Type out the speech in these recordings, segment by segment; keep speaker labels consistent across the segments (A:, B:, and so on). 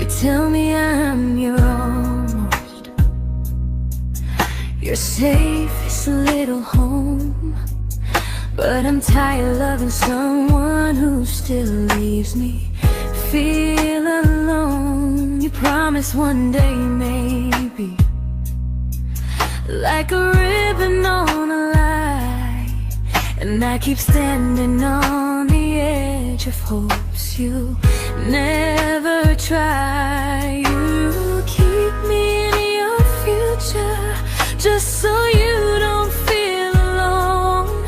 A: tell me I'm your almost, your safest little home. But I'm tired loving someone who still leaves me feel alone. You promise one day maybe, like a ribbon on a line, and I keep standing on the edge of hopes you never try. You keep me in your future just so you don't feel alone.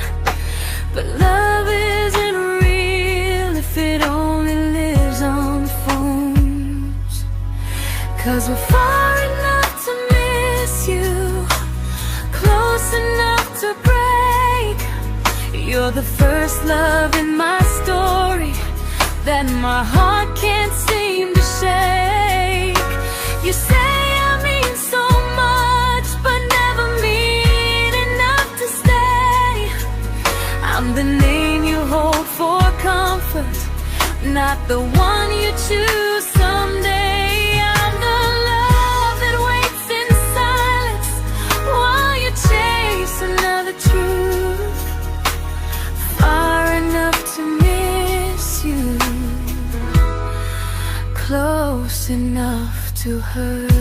A: But love isn't real if it only lives on the phones. 'Cause we're far enough to miss you, close enough to break. You're the first love in my story that my heart can't seem to shake. You say I mean so much, but never mean enough to stay. I'm the name you hold for comfort, not the one you choose someday. I'm the love that waits in silence while you chase another truth. Far enough to miss you, close enough to hurt.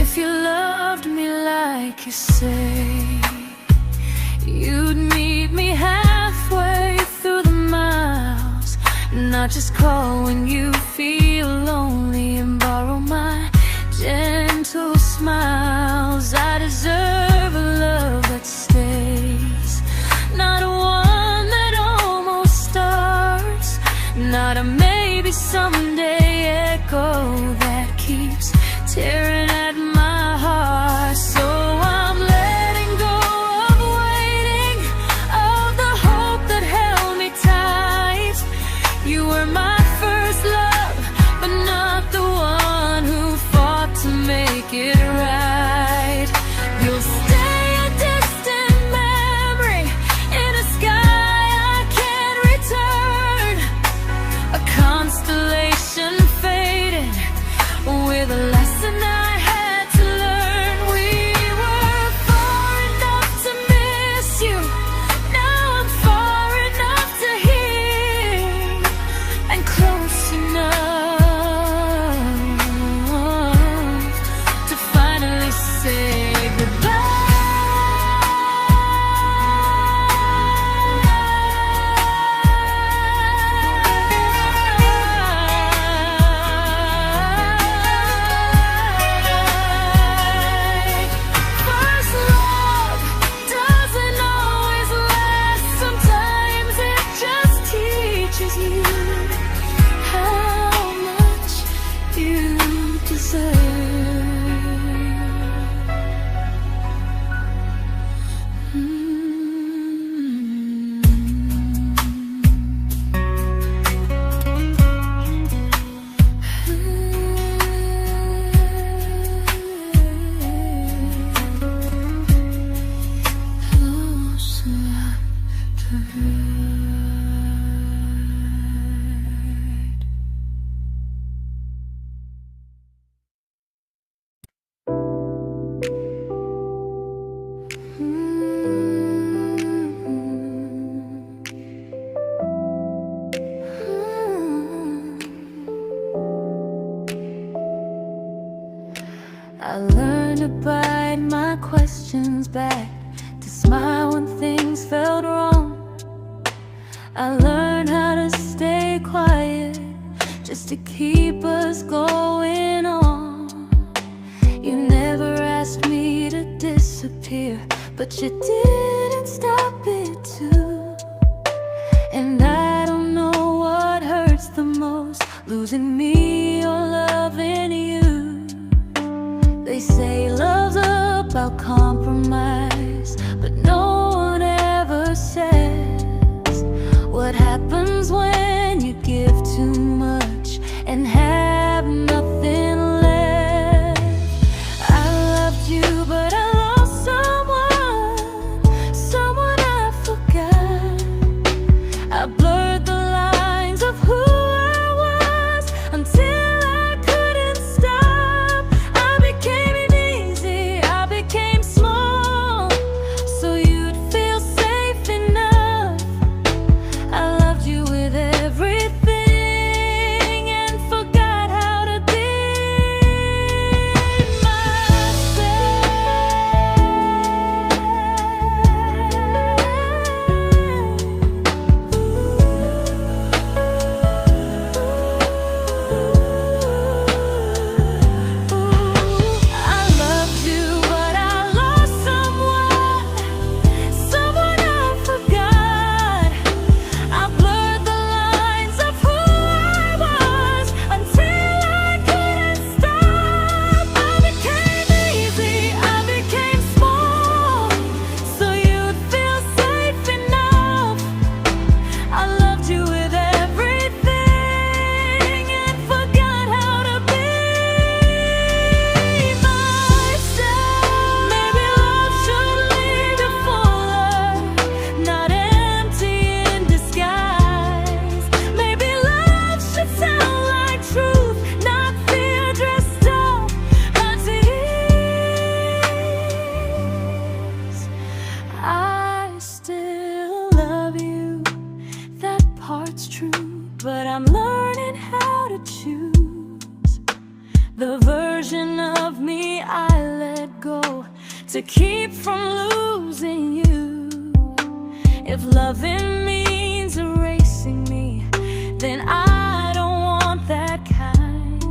A: If you loved me like you say, you'd meet me halfway through the miles, not just call when you feel lonely and borrow my gentle smiles. I deserve a love that stays, not one that almost starts, not a maybe someday echo that keeps tearing at my heart. So I'm letting go of waiting, of the hope that held me tight. You were my first love, but not the one who fought to make it right. You'll stay a distant memory in a sky I can't return, a constellation faded with a lesson I had to learn. We were far enough to miss you, now I'm far enough to hear, and close enough to finally say goodbye. First love doesn't always last, sometimes it just teaches you how much you deserve. Close enough to hurt. I learned to bite my questions back, to smile when things felt wrong. I learned how to stay quiet just to keep us going on. You never asked me to disappear, but you didn't stop it too. And I don't know what hurts the most, losing me or loving you. They say love's about compromise, but no one ever says what happens when you give too much and have nothing left. I loved you I'm learning how to choose the version of me I let go to keep from losing you. If loving means erasing me, then I don't want that kind.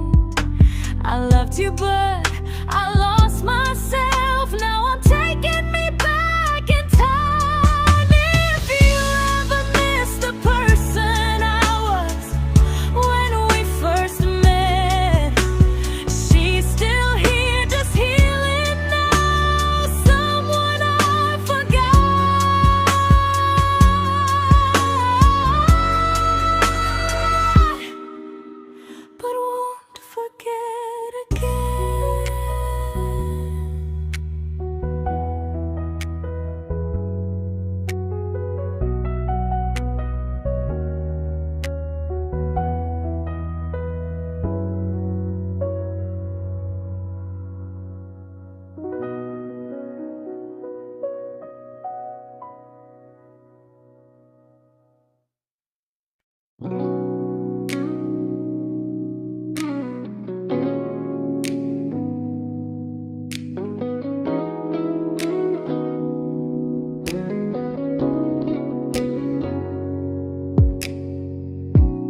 A: I loved you, but I lost myself. Now I'm taking me back in time. If you ever miss the person I was when we first met, she's still here, just healing now. Someone I forgot, but won't forget again.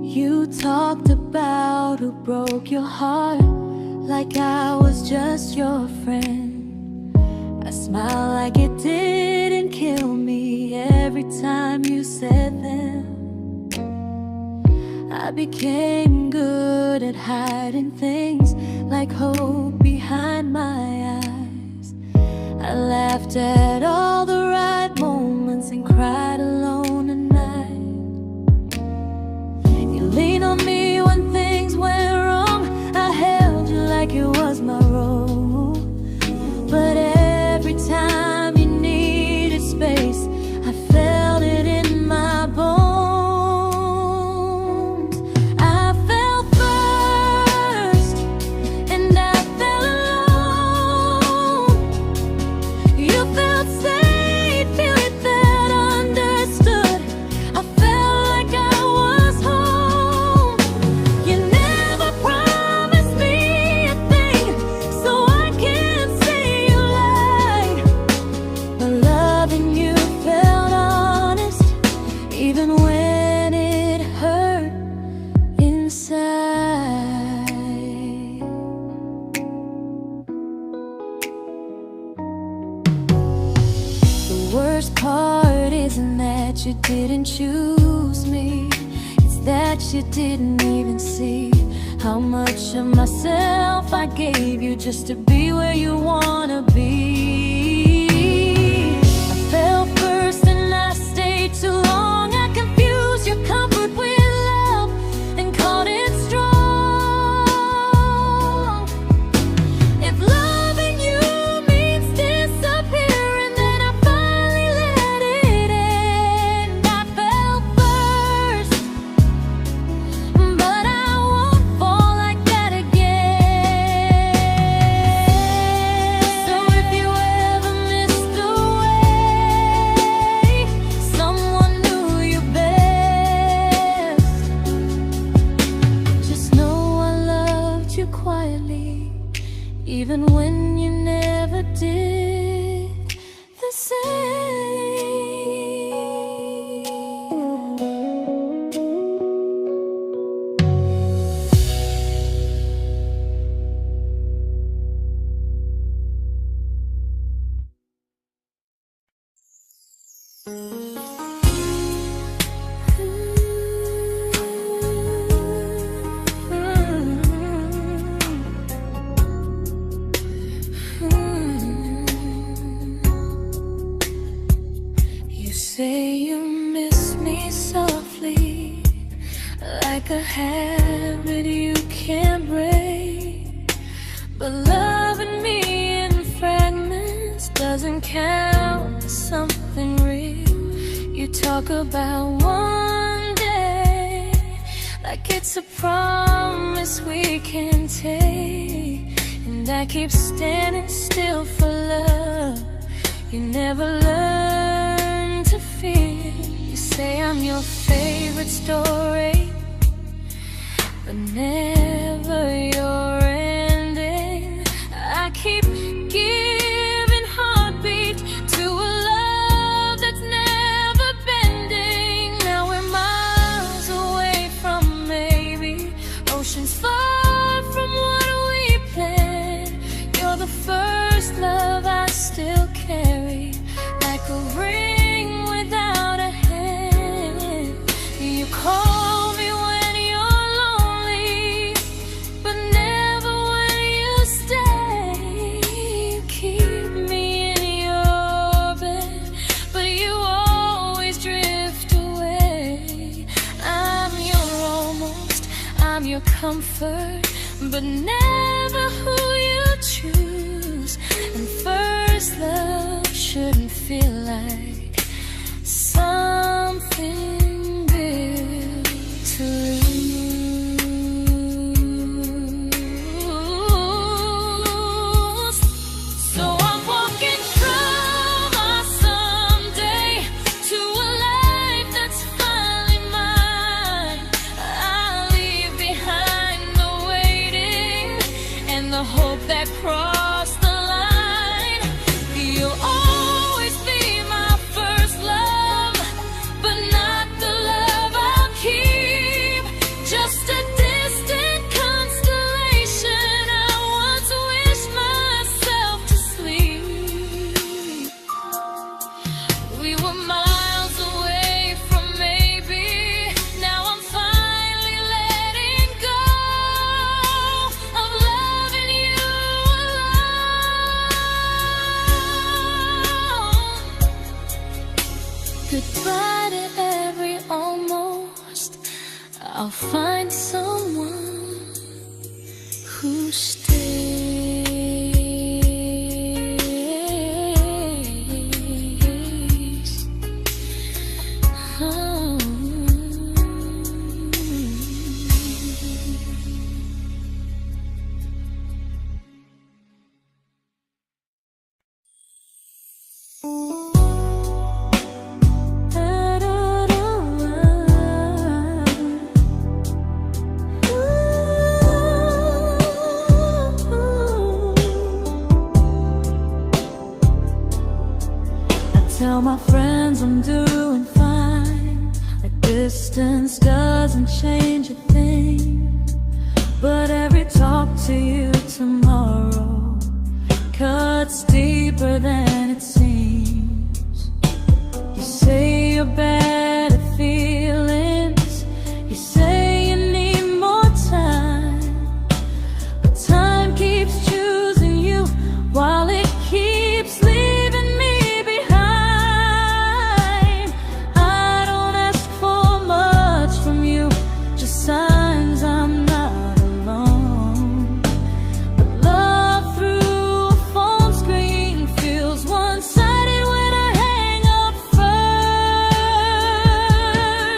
A: You talked about who broke your heart, like I was just your friend. I smiled like it didn't kill me every time you said them. I became good at hiding things like hope behind my eyes. I laughed at all the right moments and cried alone at night. You leaned on me when things went wrong. I held you like it was my role. But every time you needed space, I felt it in my bones. I fell first, and I fell alone. You felt safe, you felt understood. I felt like I was home. You never promised me a thing, so I can't say you lied. But loving you felt honest, even when it hurt inside. The worst part isn't that you didn't choose me, it's that you didn't even see how much of myself I gave you just to be where you wanna be. I fell first and I stayed too long. I confused your comfort with love and called it strong. If loving you means disappearing, then I finally let it end. I fell first, but I won't fall like that again. So if you ever missed the way someone knew you best, just know I loved you quietly, even when you never did the same. You say you miss me softly, like a habit you can't break. But loving me in fragments doesn't count as something real. You talk about one day like it's a promise we can take, and I keep standing still for love. You never learn to feel. You say I'm your favorite story, but never your ending. I keep giving heartbeat to a love that's never bending. Now we're miles away from maybe, oceans far from what we planned. You're the first love I still carry, like a ring without a hand. You call me when you're lonely, but never when you stay. You keep me in your bed, but you always drift away. I'm your almost, I'm your comfort, but never who you choose. And first love shouldn't feel like something built to lose. So I'm walking through my someday to a life that's finally mine. I'll leave behind the waiting and the hope that crossed the line. You'll always be my first love, but not the love I'll keep. Just a distant constellation I once wished myself to sleep. We were miles away from maybe, now I'm finally letting go of loving you alone. Goodbye to every almost, I'll find someone who stays. Oh. Tell my friends I'm doing fine, like distance doesn't change a thing. But every talk to you tomorrow cuts deeper than it seems. You say you're bad at feelings, you say you need more time, but time keeps choosing you while it keeps leaving me behind. I don't ask for much from you, just signs I'm not alone. But love through a phone screen feels one-sided when I hang up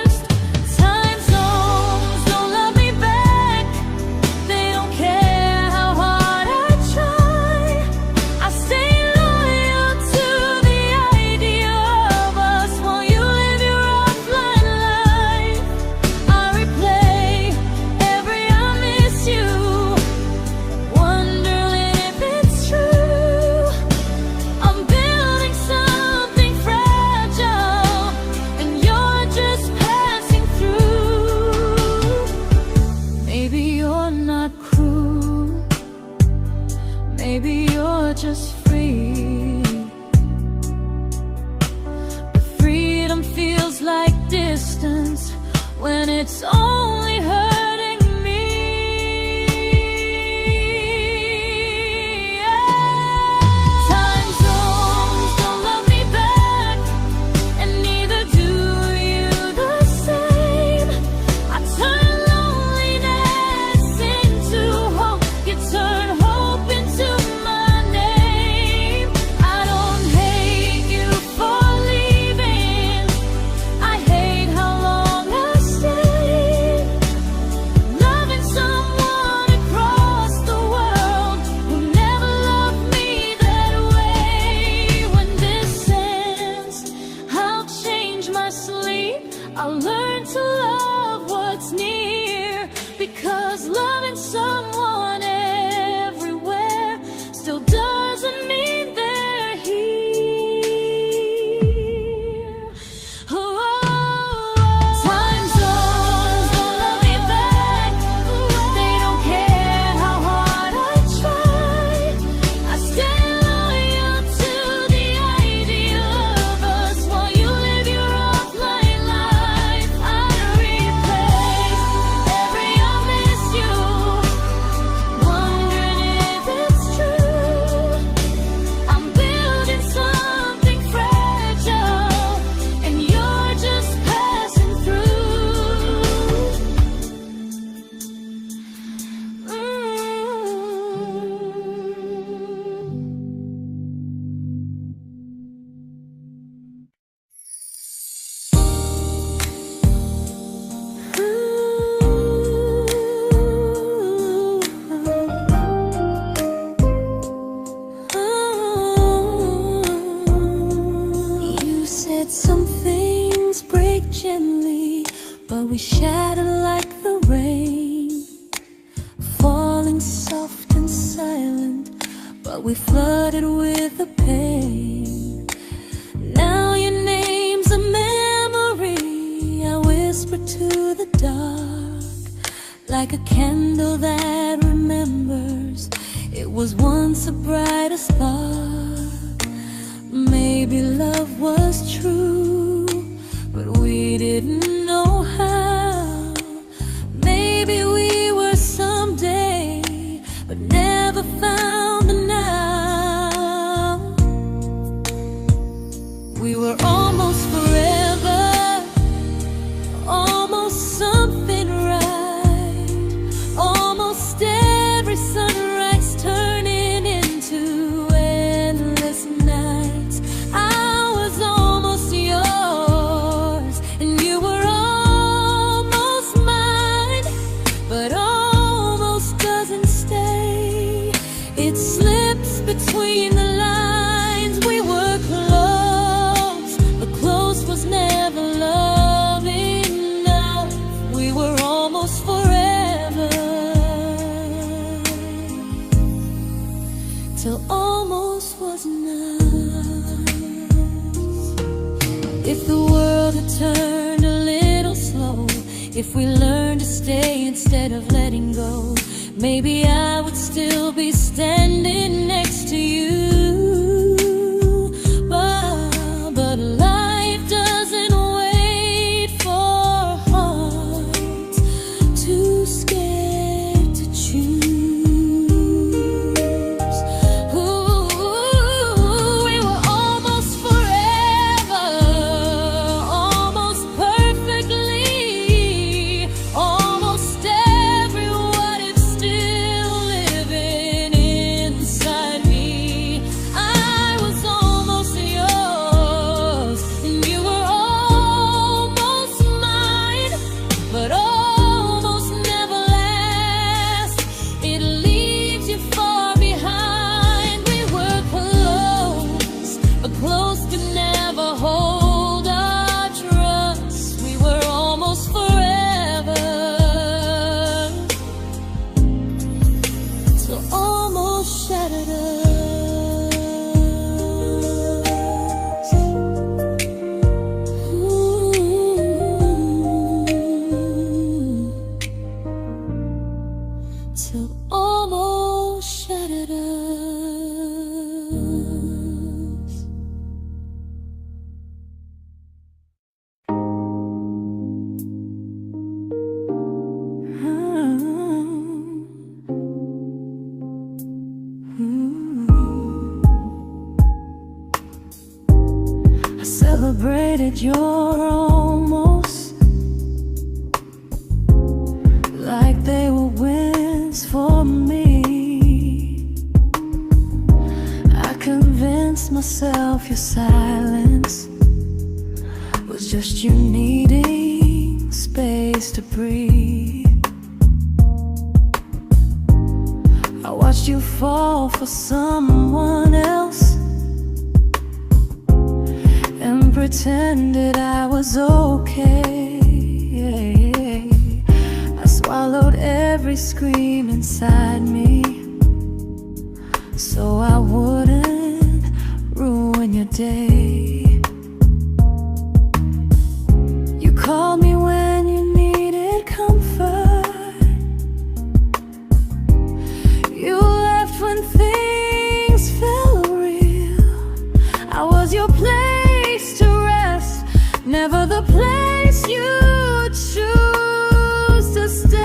A: first. Time zones don't love me back, they don't care how hard I try. I stay loyal to the idea of us while you live your offline life. I replay every I miss you, wondering if it's true. I'm building something fragile, and you're just passing through. Maybe you're not cruel, maybe you're just free. But freedom feels like distance when it's only hurting me. Time zones don't love me back, and neither do you the same. I turn loneliness into hope, you turn hope into my name. I don't hate you for leaving, I hate how long I stayed. we shattered like the rain, falling soft and silent, but we flooded with the pain. Now your name's a memory I whisper to the dark, like a candle that remembers it was once a brighter spark. Maybe love was true, but we didn't know how. Maybe we were someday, but never found the now. We were almost forever, almost something right, almost every sunrise turning into endless nights. I was almost yours, and you were almost mine, but almost doesn't stay. It slips between the lines. We were close, but close was never love enough. We were almost forever, till almost was enough. If the world had turned a little slow, if we learned to stay instead of letting go, maybe I would still be standing next to you. But life doesn't wait for hearts too scared to choose. Ooh, we were almost forever, almost perfectly, almost every what if still living inside me. I was almost yours, and you were almost mine, but almost never lasts. It leaves you far behind. We were close, but close could never hold our trust. We were almost forever, till almost shattered us. Ooh, till almost shattered us. I celebrated your almost like they were wins for me. I convinced myself your silence was just you needing space to breathe. I watched you fall for someone else and pretended I was okay. I swallowed every scream inside me so I wouldn't ruin your day. You called me when you needed comfort. You left when things felt real. I was your place to rest, never the place you choose to stay.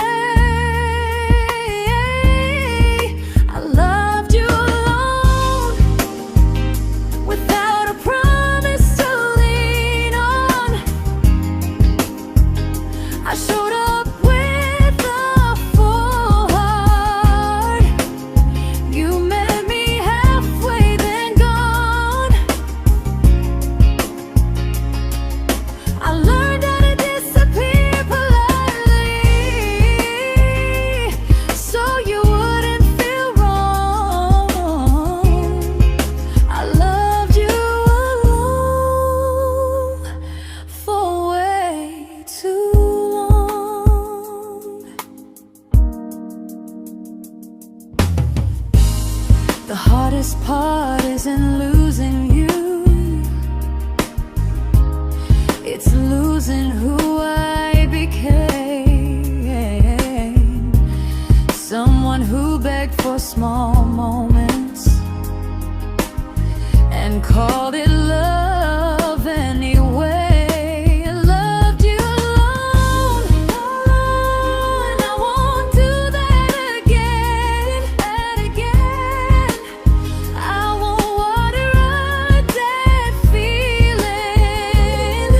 A: I loved you alone, without a promise to lean on. I showed up with a full heart. You met me halfway, then gone. I learned how to disappear heart isn't losing you, it's losing who I became. Someone who begged for small moments and called it love anyway. Loved you alone, and I won't do that again, and again. I won't water a dead feeling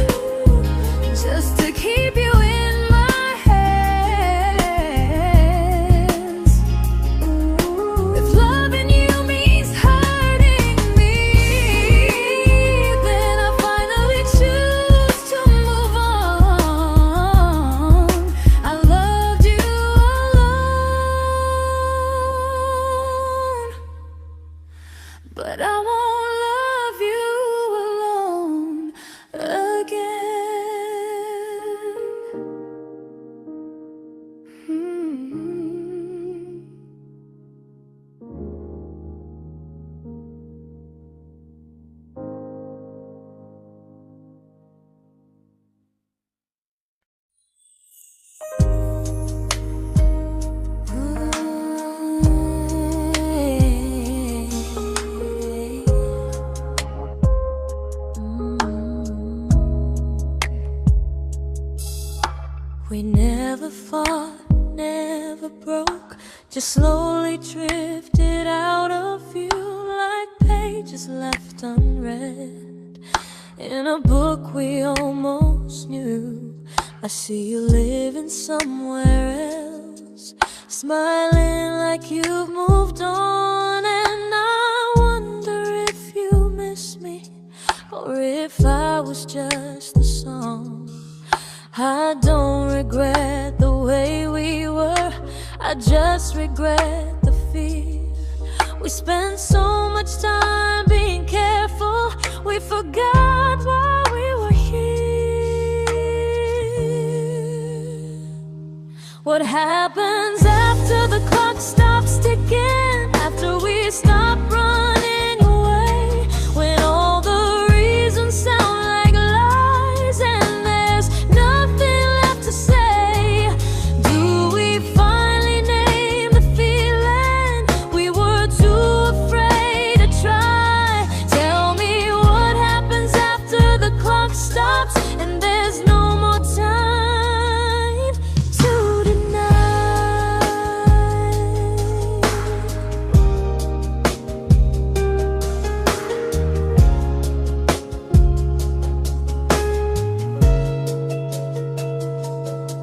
A: just to keep you in my hands. If loving you means hurting me, then I finally choose to move on. I loved you alone, but I won't love you alone again. We never fought, never broke, just slowly drifted out of view like pages left unread in a book we almost knew. I see you living somewhere else, smiling like you've moved on, and I wonder if you miss me or if I was just a song. I don't regret the way we were, I just regret the fear. We spent so much time being careful, we forgot why we were here. What happens after the clock stops ticking, after we stop running away, when all the reasons sound like lies and there's nothing left to say? Do we finally name the feeling we were too afraid to try? Tell me what happens after the clock stops and there's no more time to deny.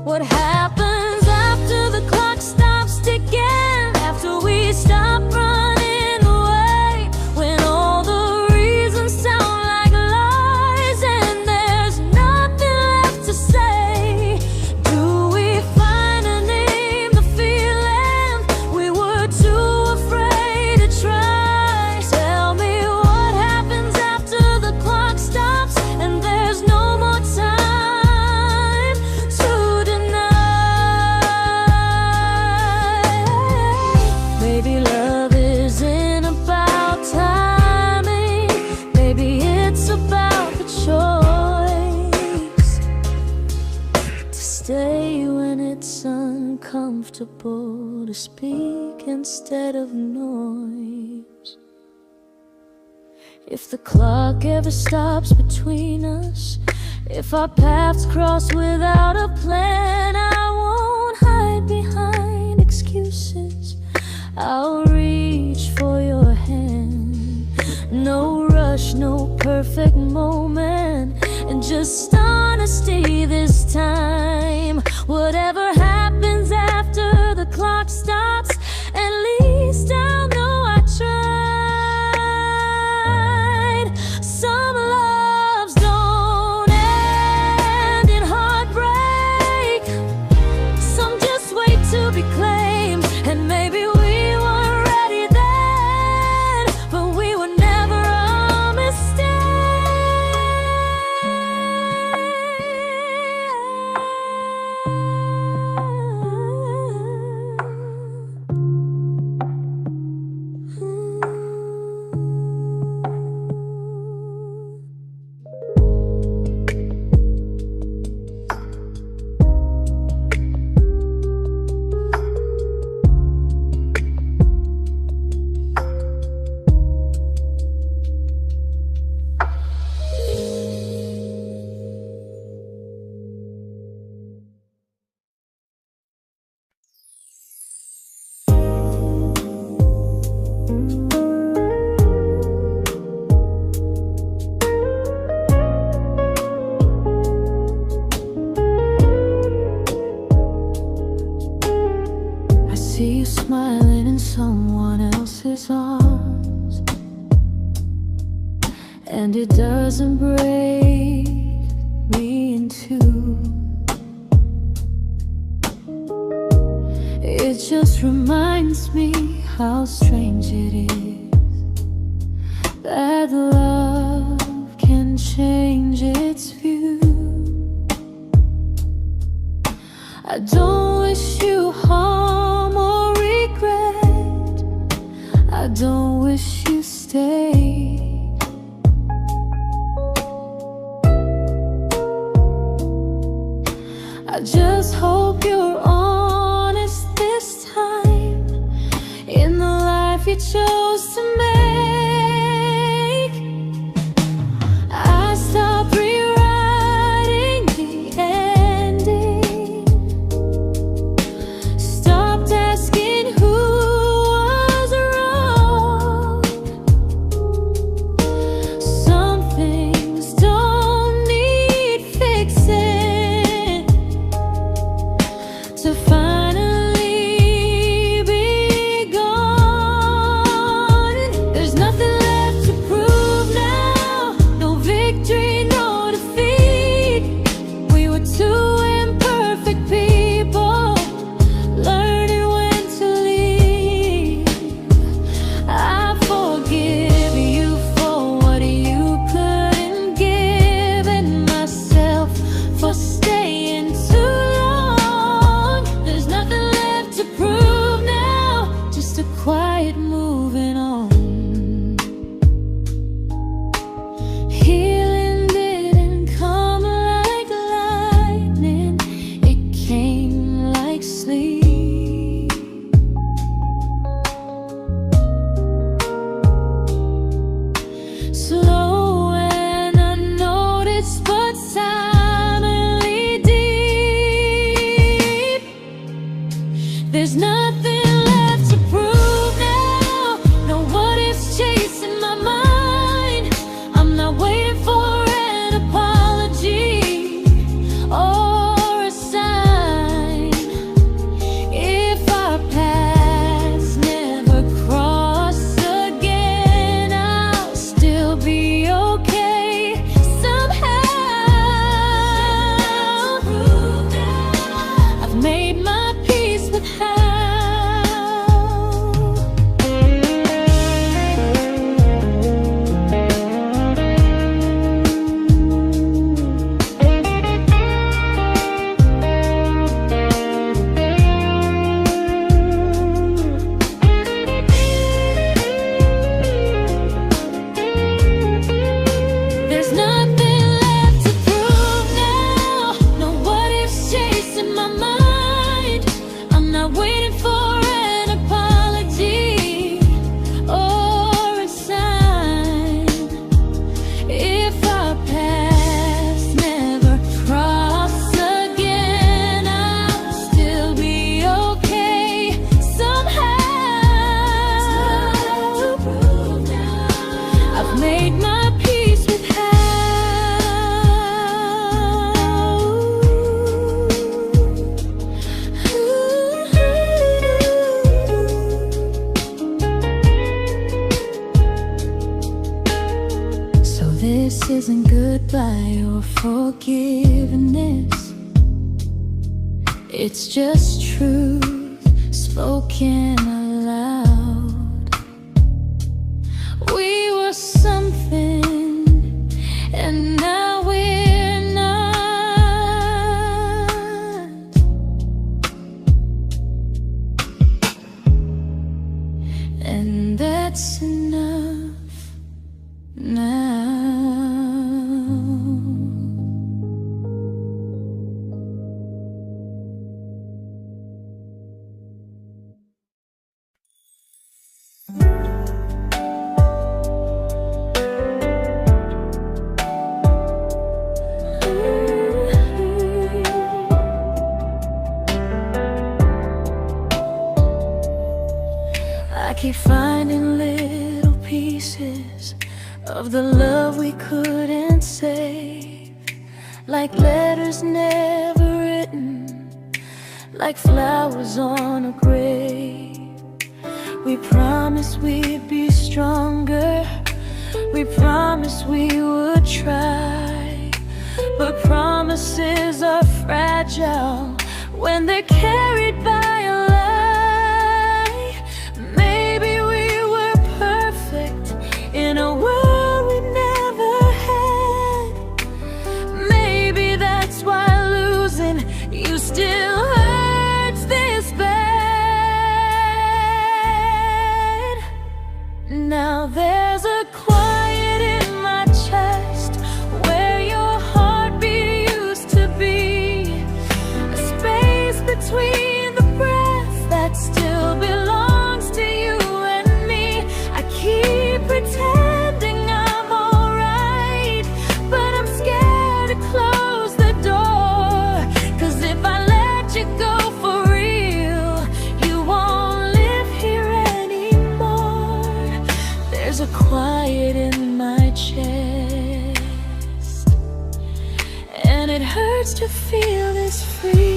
A: What happens after the clock stops ticking, after we stop running away, when all the reasons sound like lies and there's nothing left to say? Do we finally name the feeling we were too afraid to try? Tell me what happens after the clock stops and there's no more time to deny. Maybe love isn't about timing, maybe it's about the choice to stay when it's uncomfortable, to speak instead of noise. If the clock ever stops between us, if our paths cross without a plan, I won't hide behind excuses, I'll reach for your hand. No rush, no perfect moment, and just honesty this time. Whatever happens after the clock stops, at least I'll know I tried. Some loves don't end in heartbreak, some just wait to be claimed, and maybe we weren't ready then, but we were never a mistake. and it doesn't break me in two. It just reminds me how strange it is that love can change its view. I don't wish you harm or regret. I don't wish you stay. I just hope you're honest this time in the life you chose to make. I stopped rewriting the ending, stopped asking who was wrong. Some things don't need fixing to finally be gone. There's nothing left to prove now, no victory, no defeat. We were two imperfect people, learning when to leave. I forgive you for what you couldn't give, and myself for staying too long. There's nothing left to prove now, just a quiet moving on. Healing didn't come like lightning, it came like sleep. Slow and unnoticed, but silently deep. There's nothing left to prove now, no what ifs chasing my mind. I'm not waiting for an apology or a sign. If our paths never cross again, I'll still be okay somehow. I've made my peace with how. There's nothing left to prove now, no what ifs chasing my mind. I'm not waiting for an apology or a sign. If our paths never cross again, I'll still be okay somehow. I've made my peace with how. So this isn't goodbye or forgiveness, it's just truth spoken aloud. We were something, and now we're not. And that's enough now. I keep finding little pieces of the love we couldn't save, like letters never written, like flowers on a grave. We promised we'd be stronger, We promised we would try, but promises are fragile when they're carried by a lie. Maybe we were perfect in a world we never had. Maybe that's why losing you still hurts this bad. Now there's a quiet in my chest where your heartbeat used to be, a space between the breath that still belongs to you and me. I keep pretending I'm alright, but I'm scared to close the door. 'Cause if I let you go for real, you won't live here anymore. There's a quiet in my chest, and it hurts to feel this free.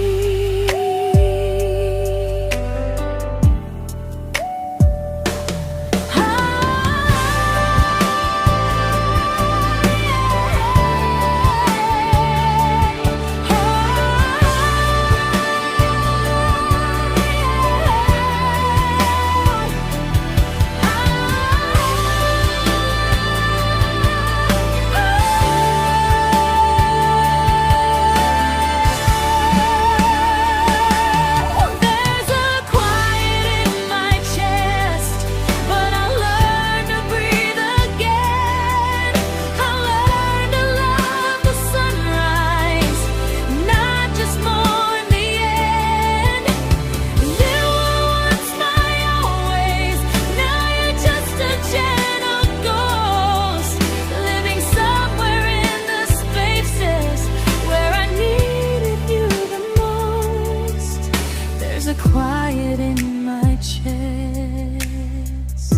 A: There's a quiet in my chest,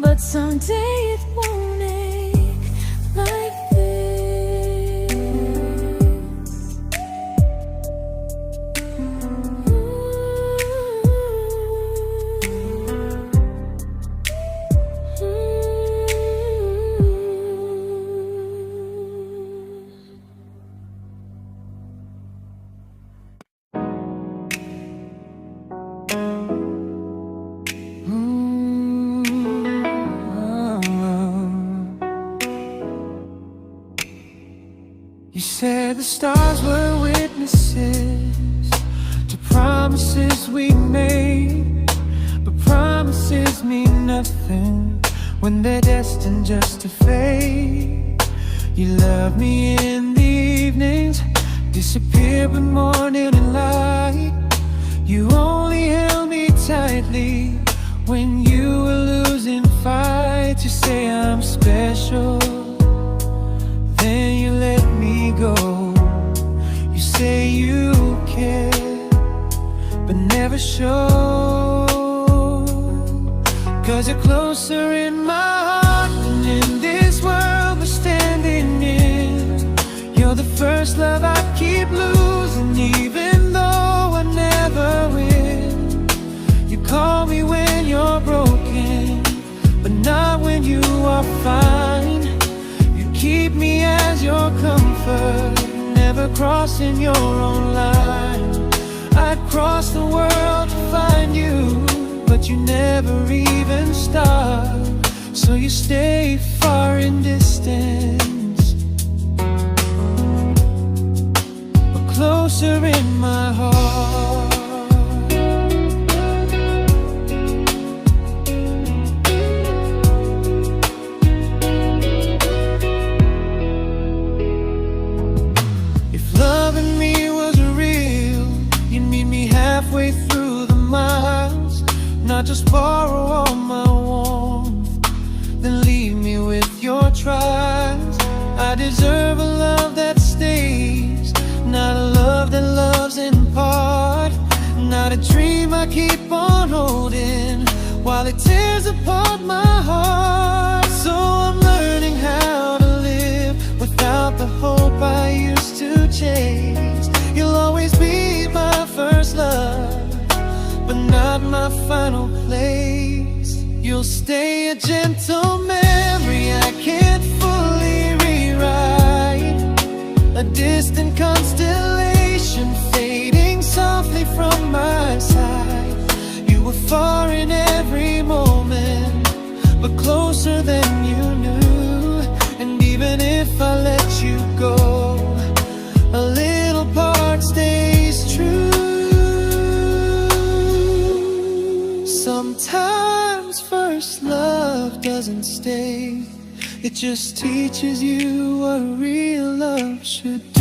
A: but someday it won't ache like this.
B: You said the stars were witnesses to promises we made, but promises mean nothing when they're destined just to fade. You love me in the evenings, disappear when morning and light. You only held me tightly when you were losing fights. You say I'm special, then you let me go. You say you care, but never show. 'Cause you're closer in my heart than in this world we're standing in. You're the first love I keep losing, even though I never win. You call me when you're broken, but not when you are fine. Keep me as your comfort, never crossing your own line. I'd cross the world to find you, but you never even start. So you stay far in distance, but closer in my heart. Halfway through the miles, not just borrow all my warmth, then leave me with your trials. I deserve a love that stays, not a love that loves in part. Not a dream I keep on holding while it tears apart my heart. So I'm learning how to live without the hope I used to chase. You'll always be my first love, but not my final place. You'll stay a gentle memory distant constellation fading softly from my side. You were far in every moment, but closer than you knew. And even if I let you go, a little part stays true. Sometimes first love doesn't stay, it just teaches you what real love should do.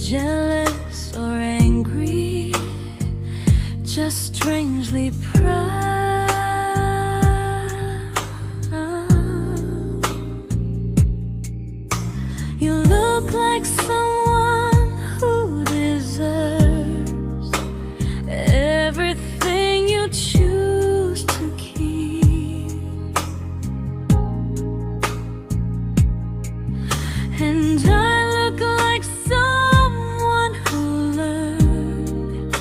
A: Jealous or angry, just strangely proud. You look like someone who deserves everything you choose to keep. And I look like someone who learned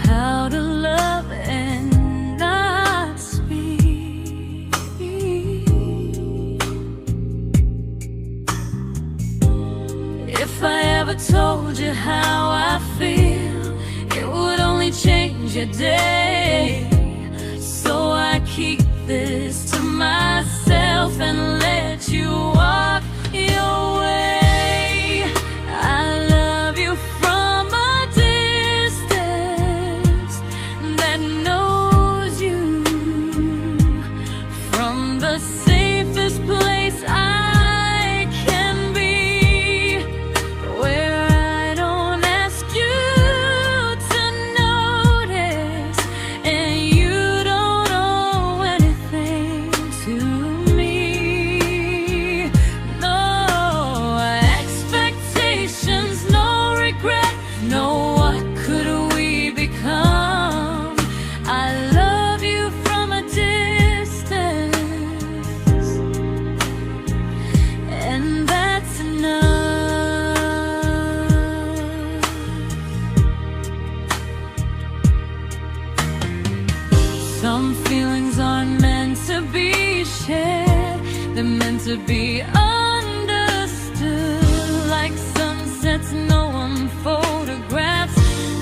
A: how to love and not speak. If I ever told you how I feel, it would only change your day. So I keep this to myself and let you walk your way. I love you from a distance that knows you, from the safest place I can be, where I don't ask you to notice and you don't owe anything to me. No expectations, no regret, no what could we become. I love you from a distance, and that's enough. Some feelings aren't meant to be shared, they're meant to be understood. Like sunsets no one photographs,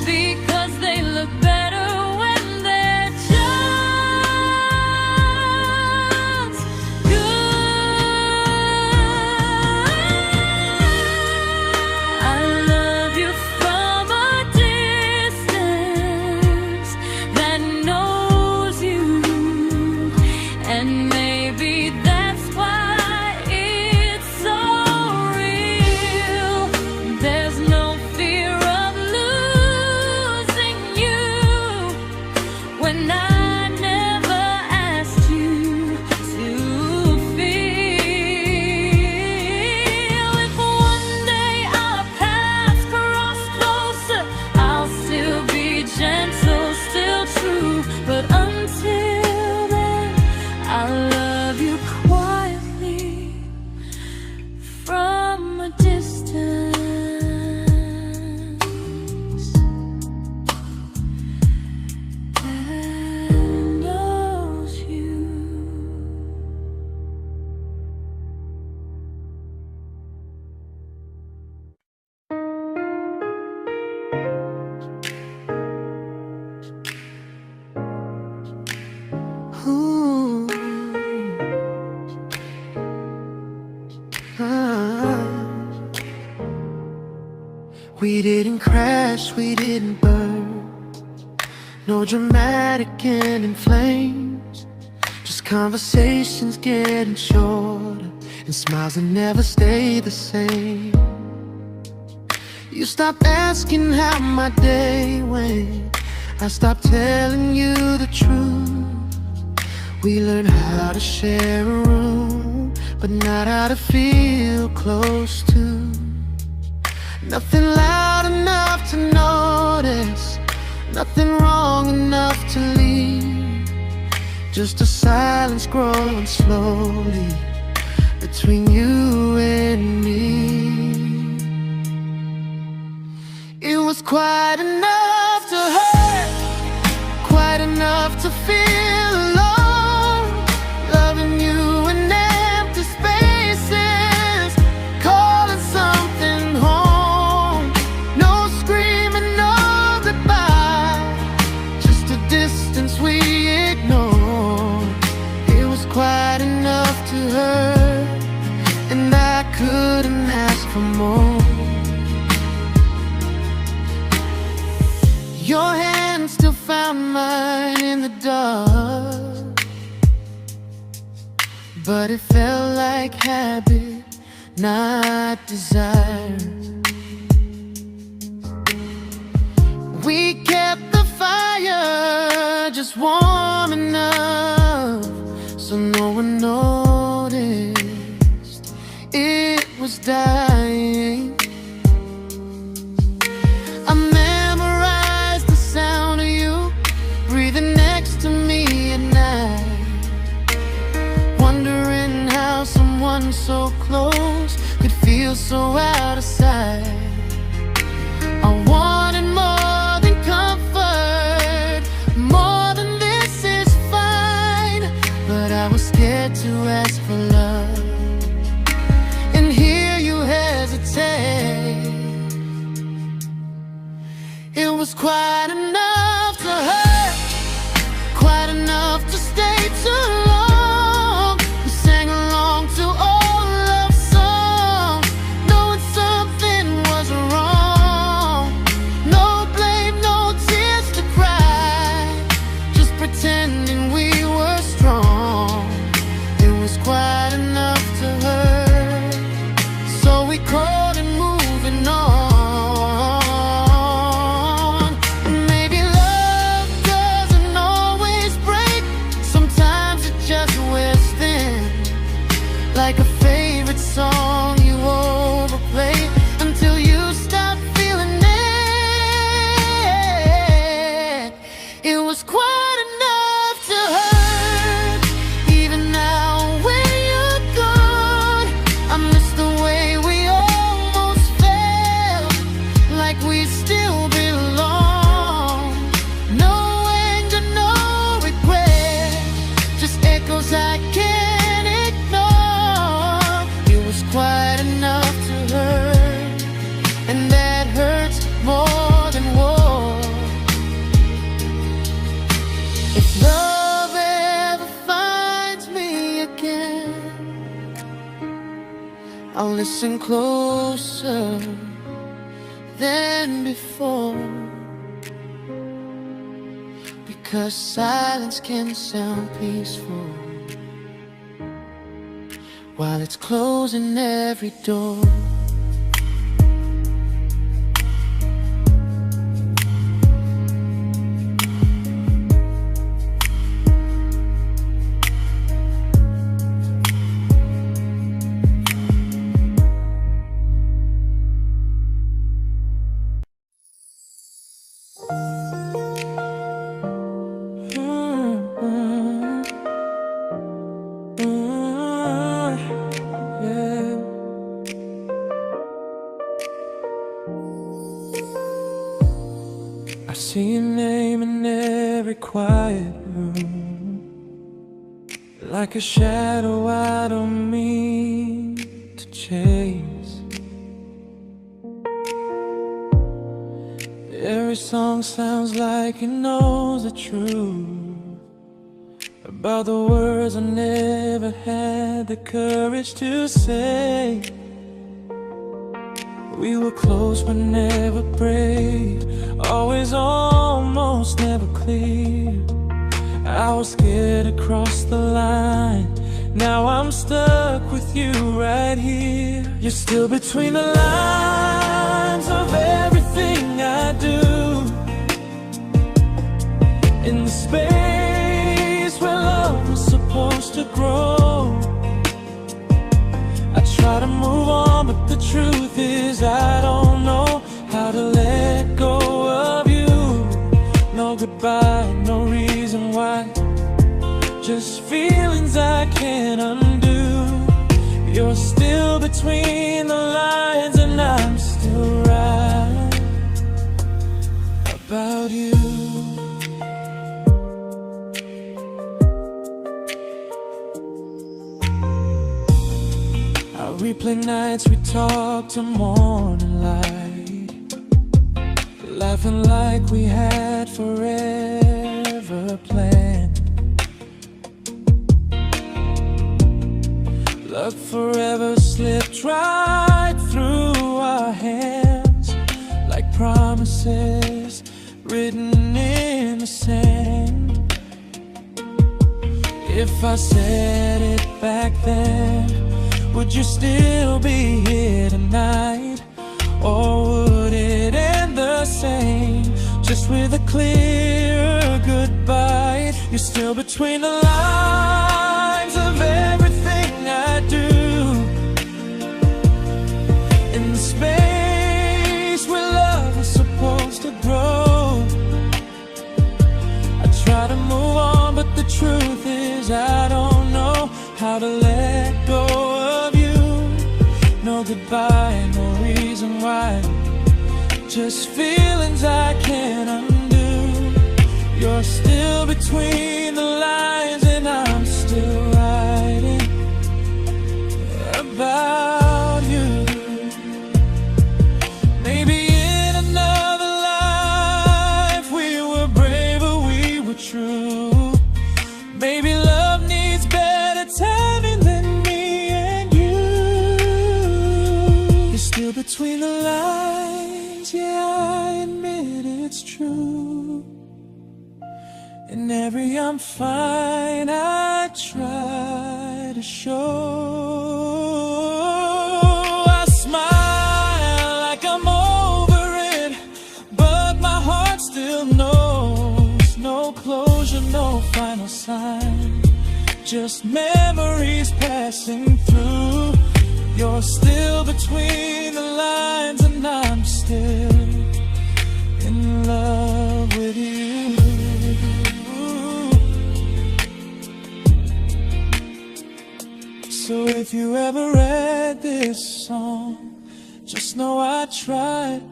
A: because they look better when they're just good. I love you from a distance that knows you, and maybe that's why it's so real. There's no fear of losing you when I never asked you to feel. If one day our paths cross closer, I'll still be gentle, still true. But until then, I love you quietly from a distance that knows you.
B: Ooh. Ah. We didn't crash, we didn't burn. No dramatic ending flames, just conversations getting shorter, and smiles that never stay the same. You stopped asking how my day went, I stopped telling you the truth. We learned how to share a room, but not how to feel close to. Nothing loud enough to notice, nothing wrong enough to leave. Just a silence growing slowly between you and me. It was quite enough to hurt, quite enough to feel alone. Loving you in empty spaces, calling something home. No screaming, no goodbye, just a distance we ignored. It was quite enough to hurt, and I couldn't ask for more. Your hand still found mine in the dark, but it felt like habit, not desire. We kept the fire just warm enough so no one noticed it was dying. I memorized the sound of you breathing next to me at night, wondering how someone so close could feel so out of sight. I wanted more than comfort, more than this is fine, but I was scared to ask for love, and here you hesitate. It was quite enough to hurt, quite enough to stay too long. We sang along to old love songs, knowing something was wrong. No blame, no tears to cry, just pretending we were strong. It was quite enough to hurt, so we called it moving on. Like a favorite song you overplay until you stop feeling it. It was quite enough to hurt. Even now when you're gone, I miss the way we almost felt, like we still belong. No anger, no regret, just echoes I can't ignore. Quite enough to hurt, and that hurts more than war. If love ever finds me again, I'll listen closer than before, because silence can sound peaceful while it's closing every door. I see your name in every quiet room, like a shadow I don't mean to chase. Every song sounds like it knows the truth about the words I never had the courage to say. We were close but never brave, always almost, never close. clear. I was scared to cross the line. Now I'm stuck with you right here. You're still between the lines of everything I do. In the space where love was supposed to grow. I try to move on, but the truth is I don't know how to let go of you. No goodbye, no reason why. Just feelings I can't undo. You're still between the lines, and I'm still right about you. I replay nights we talk till morning light, laughing like we had forever planned. Luck forever slipped right through our hands, like promises written in the sand. If I said it back then, would you still be here tonight? Or would it end the same, just with a clear goodbye? You're still between the lines of everything I do. In the space where love was supposed to grow. I try to move on, but the truth is I don't know how to let go of you. No goodbye, no reason why. Just feelings I can't undo. You're still between the lines, and I'm still writing about you. Maybe in another life we were braver, we were true. Maybe love needs better timing than me and you. You're still between the lines, yeah, I admit it's true. In every I'm fine I try to show. I smile like I'm over it, but my heart still knows. No closure, no final sign, just memories passing through. You're still between the lines, and I'm still in love with you. So if you ever read this song, just know I tried,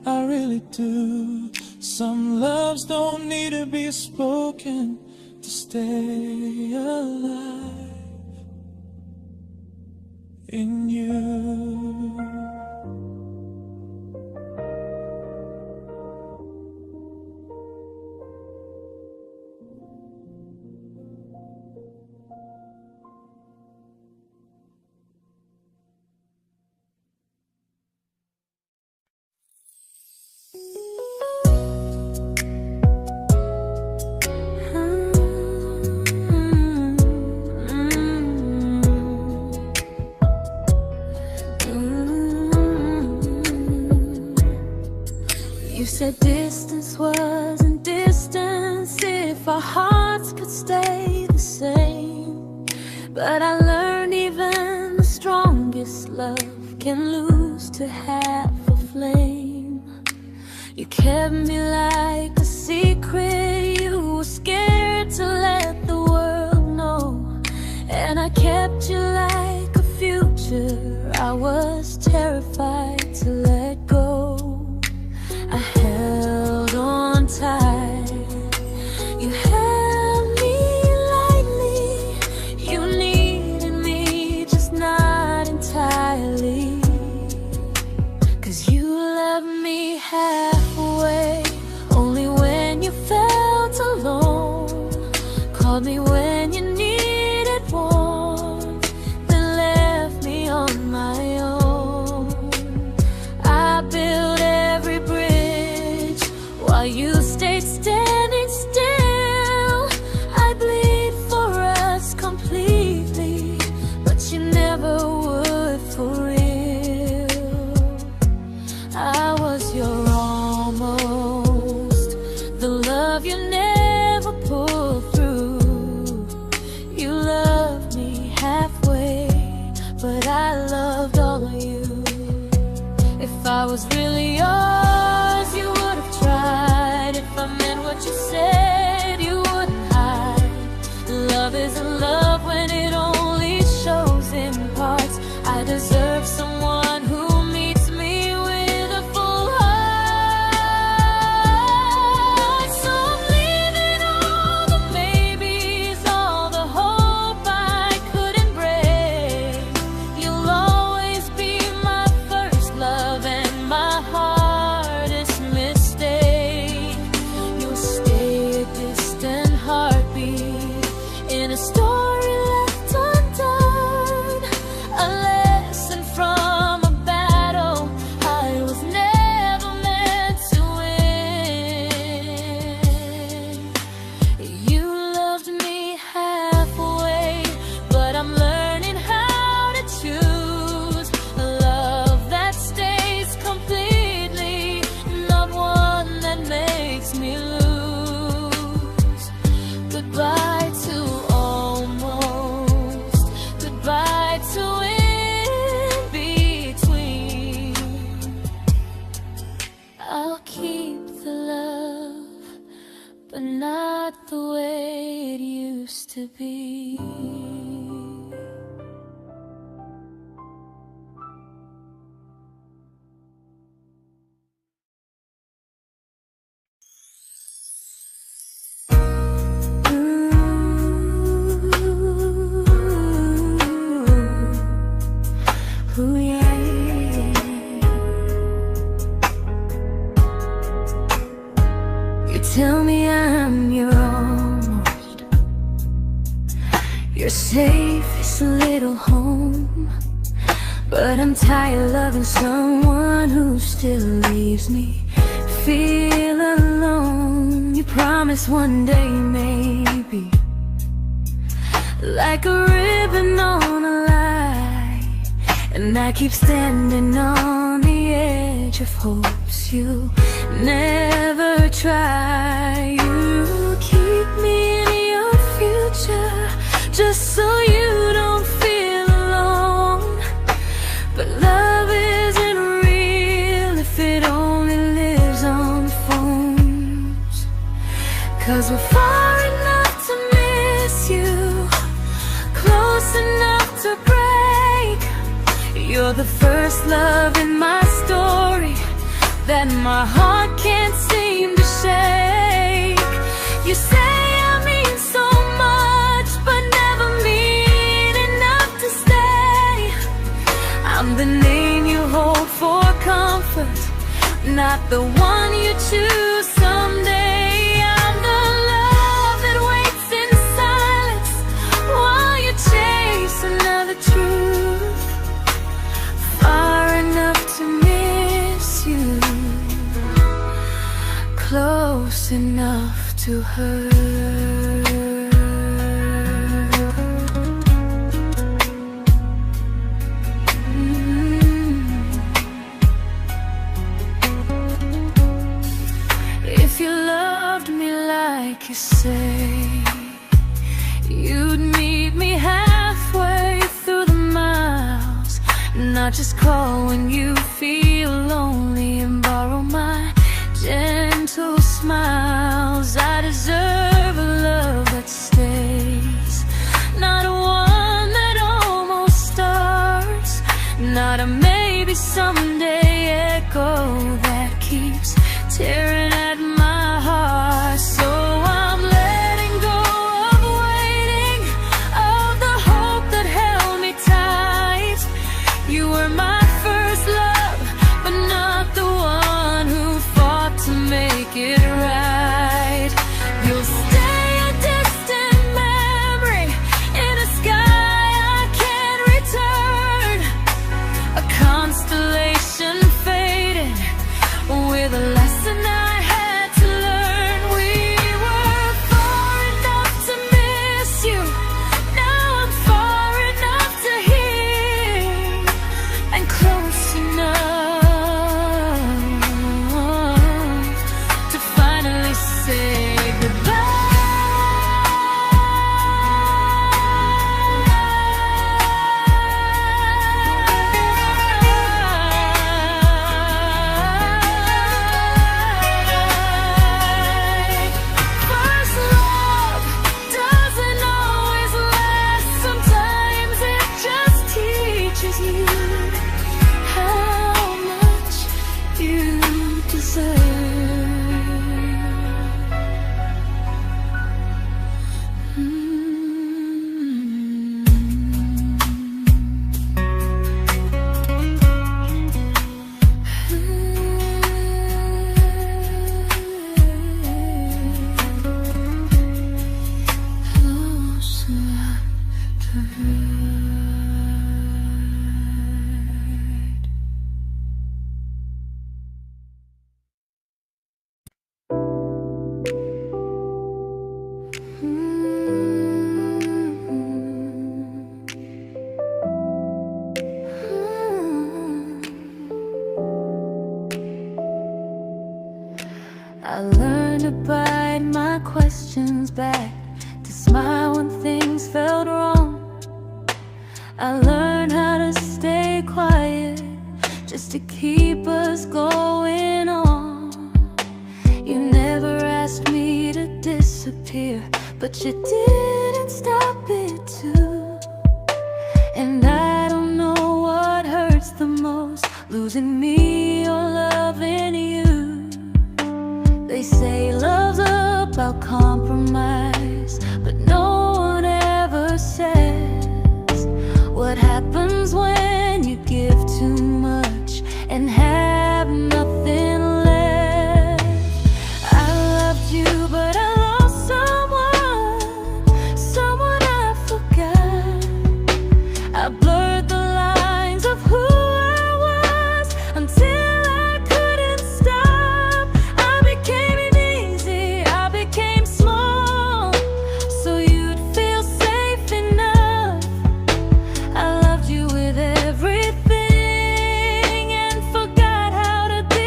B: I really do. Some loves don't need to be spoken to stay alive in you.
A: You said distance wasn't distance if our hearts could stay the same. But I learned even the strongest love can lose to half a flame. You kept me like a secret, you were scared to let the world know. And I kept you like a future, I was terrified to let go. I held on tight, you held me lightly. You needed me, just not entirely. 'Cause you loved me halfway, only when you felt alone. Called me when you needed warmth, then left me on my own. I built every bridge while you stayed standing still. love you never pulled through. You loved me halfway, but I loved all of you. If I was really yours, you would have tried. If I meant what you said, you wouldn't hide. Love isn't love when it only shows in parts. I deserve someone who meets me with a full heart. So I'm leaving all the maybes, all the hope I couldn't break. You'll always be my first love and my hardest mistake. You'll stay a distant heartbeat in a story left undone, a lesson from a battle I was never meant to win. You loved me halfway, but I'm learning how to choose a love that stays completely, not one that makes me lose. Goodbye to almost, goodbye to in between. I'll keep the love, but not the way it used to be. Ooh, yeah, yeah. You tell me I'm your almost, your safest little home, but I'm tired loving someone who still leaves me feel alone. You promise one day maybe, like a ribbon on a line, and I keep standing on the edge of hopes you never try. You keep me in your future just so you don't feel alone. But love isn't real if it only lives on phones. 'Cause we're far enough to miss you, close enough to break. You're the first love in my story that my heart can't seem to shake. You say I mean so much, but never mean enough to stay. I'm the name you hold for comfort, not the one you choose someday. I'm the love that waits in silence while you chase another truth. Far enough to miss you, close enough to hurt. If you loved me like you say, you'd meet me halfway through the miles, not just call when you feel lonely and borrow my gentle smiles. I deserve a love that stays, not one that almost starts, not a maybe someday echo that keeps tearing at my heart. So I'm letting go of waiting, of the hope that held me tight. You were my first love, but not the one I learned to bite my questions back, to smile when things felt wrong. I learned how to stay quiet, just to keep us going on. You never asked me to disappear, but you didn't stop it too. And I don't know what hurts the most, losing me or loving you. They say love's about compromise, but no one ever says what happens when you give too much and have nothing left. I loved you, but I lost someone I forgot. I blurred the lines of who I was until I couldn't stop. I became easy, I became small, so you'd feel safe enough. I loved you with everything and forgot how to be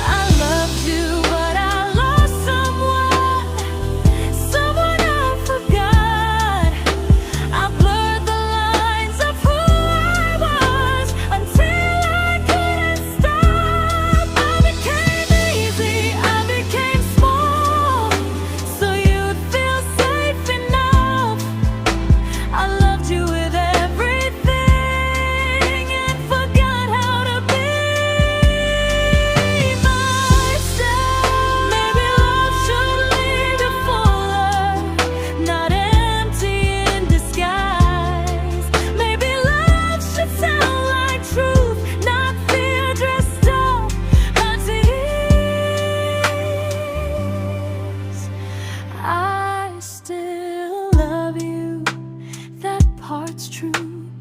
A: I loved you, but I lost someone I forgot. I blurred the lines of who I was until I couldn't stop. I became easy, I became small, so you'd feel safe enough. I loved you with everything and forgot how to be myself. Maybe love should lead you fuller, not empty in disguise. Maybe love should sound like truth, not fear dressed up as ease. I still love you, that part's true,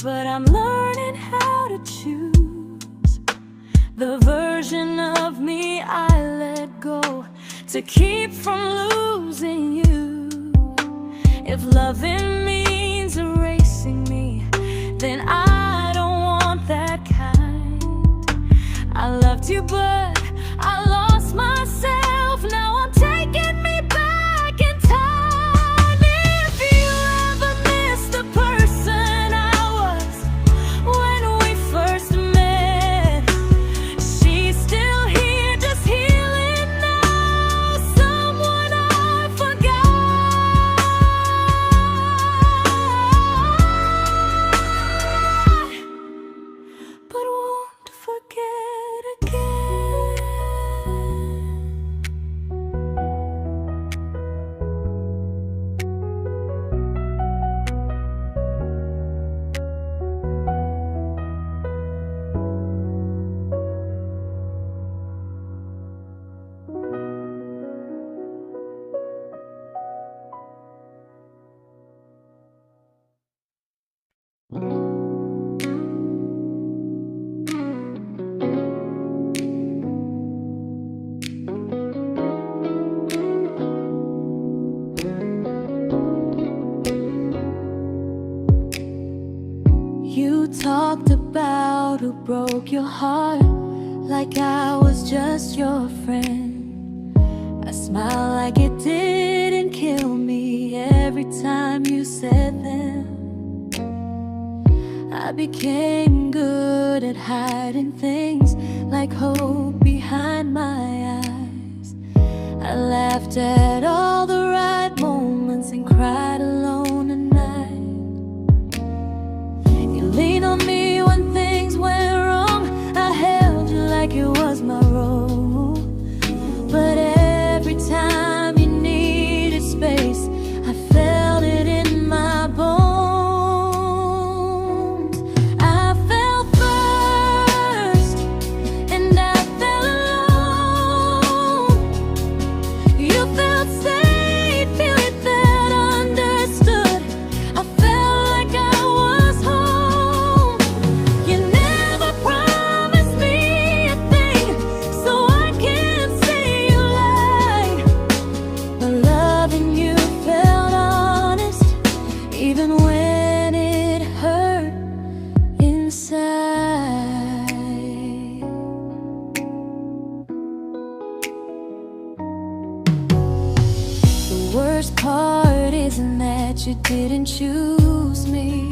A: but I'm learning how to choose the version of me I let go to keep from losing you. If loving means erasing me, then I don't want that kind. I loved you, but I lost myself. Now I'm taking me back in time. If you ever missed the person I was when we first met, she's still here, just healing now. Someone I forgot, but won't forget again. You talked about who broke your heart, like I was just your friend. I smile like it didn't kill me every time you said them. I became good at hiding things like hope behind my eyes. I laughed at all the right moments and cried alone at night. You leaned on me when things went wrong. I held you like it was my role. But every time you needed space, I felt it in my bones. I fell first, and I fell alone. You felt safe. worst part isn't that you didn't choose me,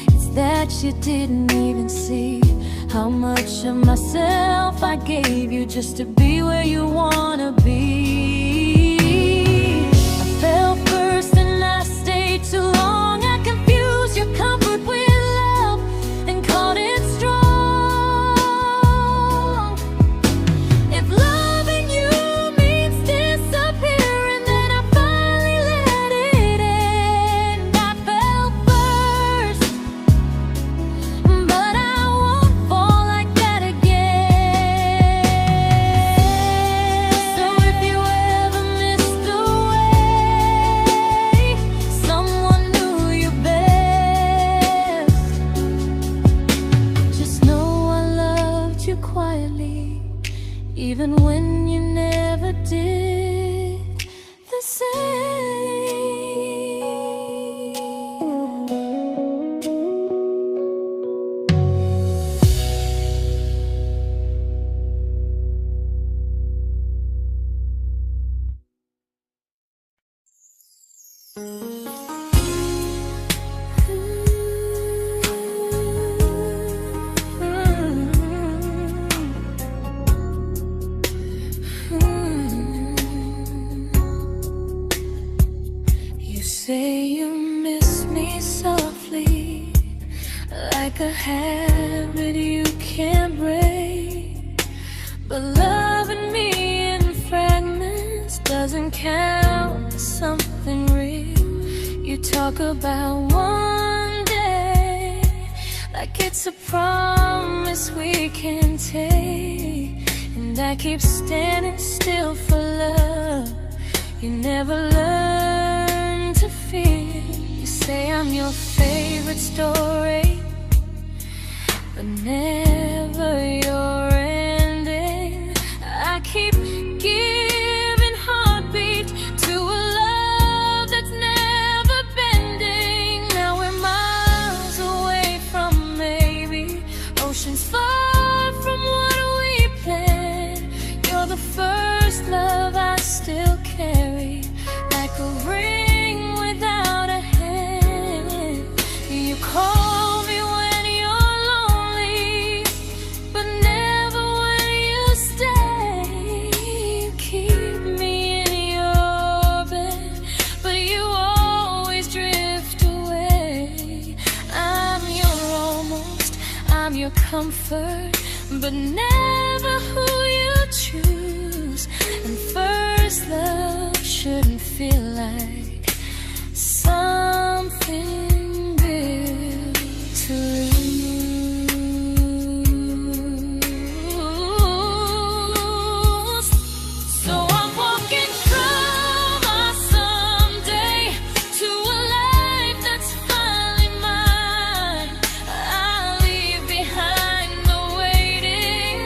A: it's that you didn't even see how much of myself I gave you just to be where you wanna be. I fell first and I stayed too long. I confused your comfort with love and called it strong. If loving you means disappearing, then I finally let it end. I fell first, but I won't fall like that again. So if you ever missed the way someone knew you best, just know I loved you quietly, even when you never did the same. You say you miss me softly, like a habit you can't break. But loving me in fragments doesn't count as something real. You talk about one day like it's a promise we can take, and I keep standing still for love. You never learn to feel. You say I'm your favorite story, but never your ending. I keep giving heartbeat to a love that's never bending. Now we're miles away from maybe oceans far from what we planned. You're the first love I still carry, like a ring without a hand. You call me when you're lonely, but never when you stay. You keep me in your bed, but you always drift away. I'm your almost, I'm your comfort, but never who you choose. And first love shouldn't feel like something built to lose. So I'm walking from my someday to a life that's finally mine. I'll leave behind the waiting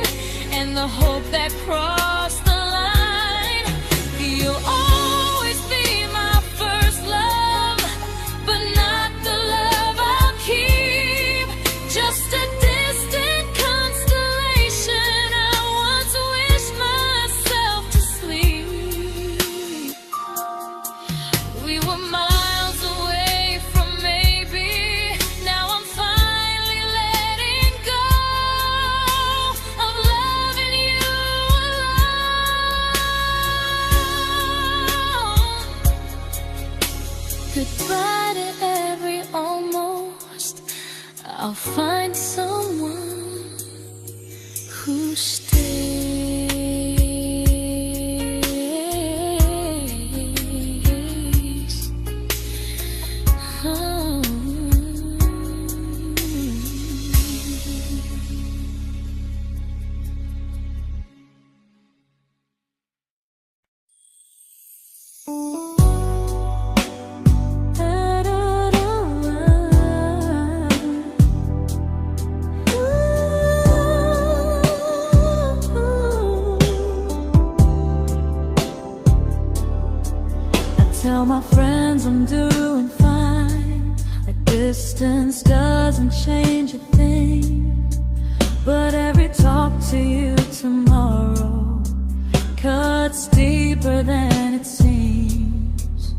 A: and the hope that crossed the line. You'll always be my first love, but not the love I'll keep. Just a distant constellation I once wished myself to sleep. We were miles away from maybe. Now I'm finally letting go of loving you alone. Goodbye to every almost. I'll find someone who stays. Oh. Tell my friends I'm doing fine, that distance doesn't change a thing. But every talk to you tomorrow cuts deeper than it seems.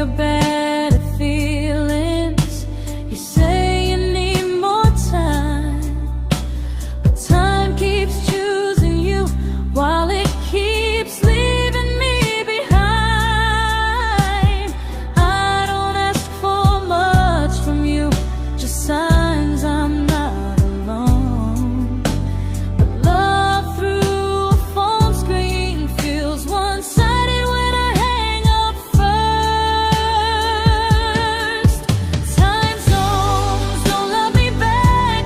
A: your better feelings. You say you need more time, but time keeps choosing you while it keeps leaving me behind. I don't ask for much from you, just signs I'm not alone. But love through a phone screen feels one-sided when I hang up first. Time zones don't love me back.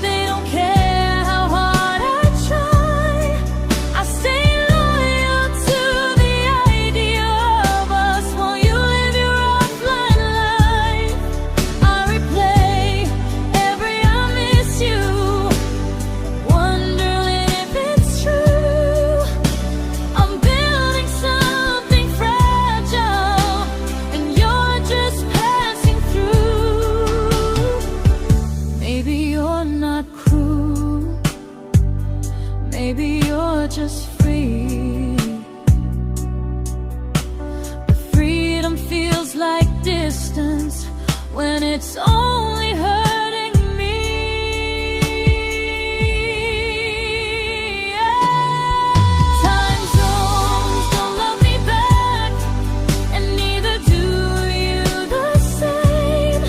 A: They don't care how hard I try. I stay loyal to the idea of us while you live your offline life. I replay every I miss you, wondering if it's true. I'm building something fragile, and you're just passing through. Maybe you're not cruel, maybe you're just free. But freedom feels like distance when it's only hurting me. Time zones don't love me back, and neither do you the same.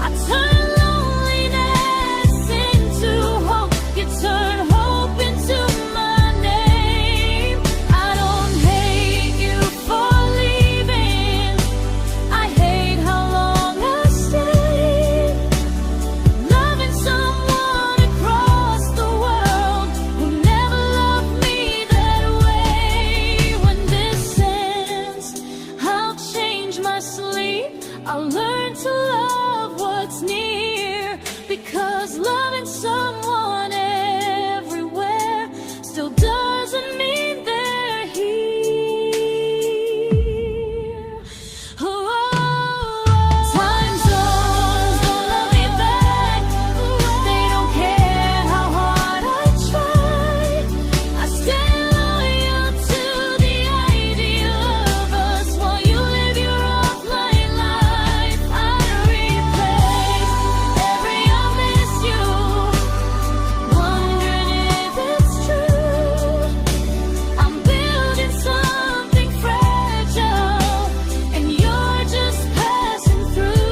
A: I turn loneliness into hope, you turn hope into my name. I don't hate you for leaving, I hate how long I stayed. Loving someone across the world who never loved me that way. When this ends, I'll change my sleep, I'll learn to love what's near, because loving someone everywhere still doesn't mean they're here. Time zones don't love me back. They don't care how hard I try. I stay loyal to the idea of us while you live your offline life. I replay every I miss you, wondering if it's true. I'm building something fragile, and you're just passing through.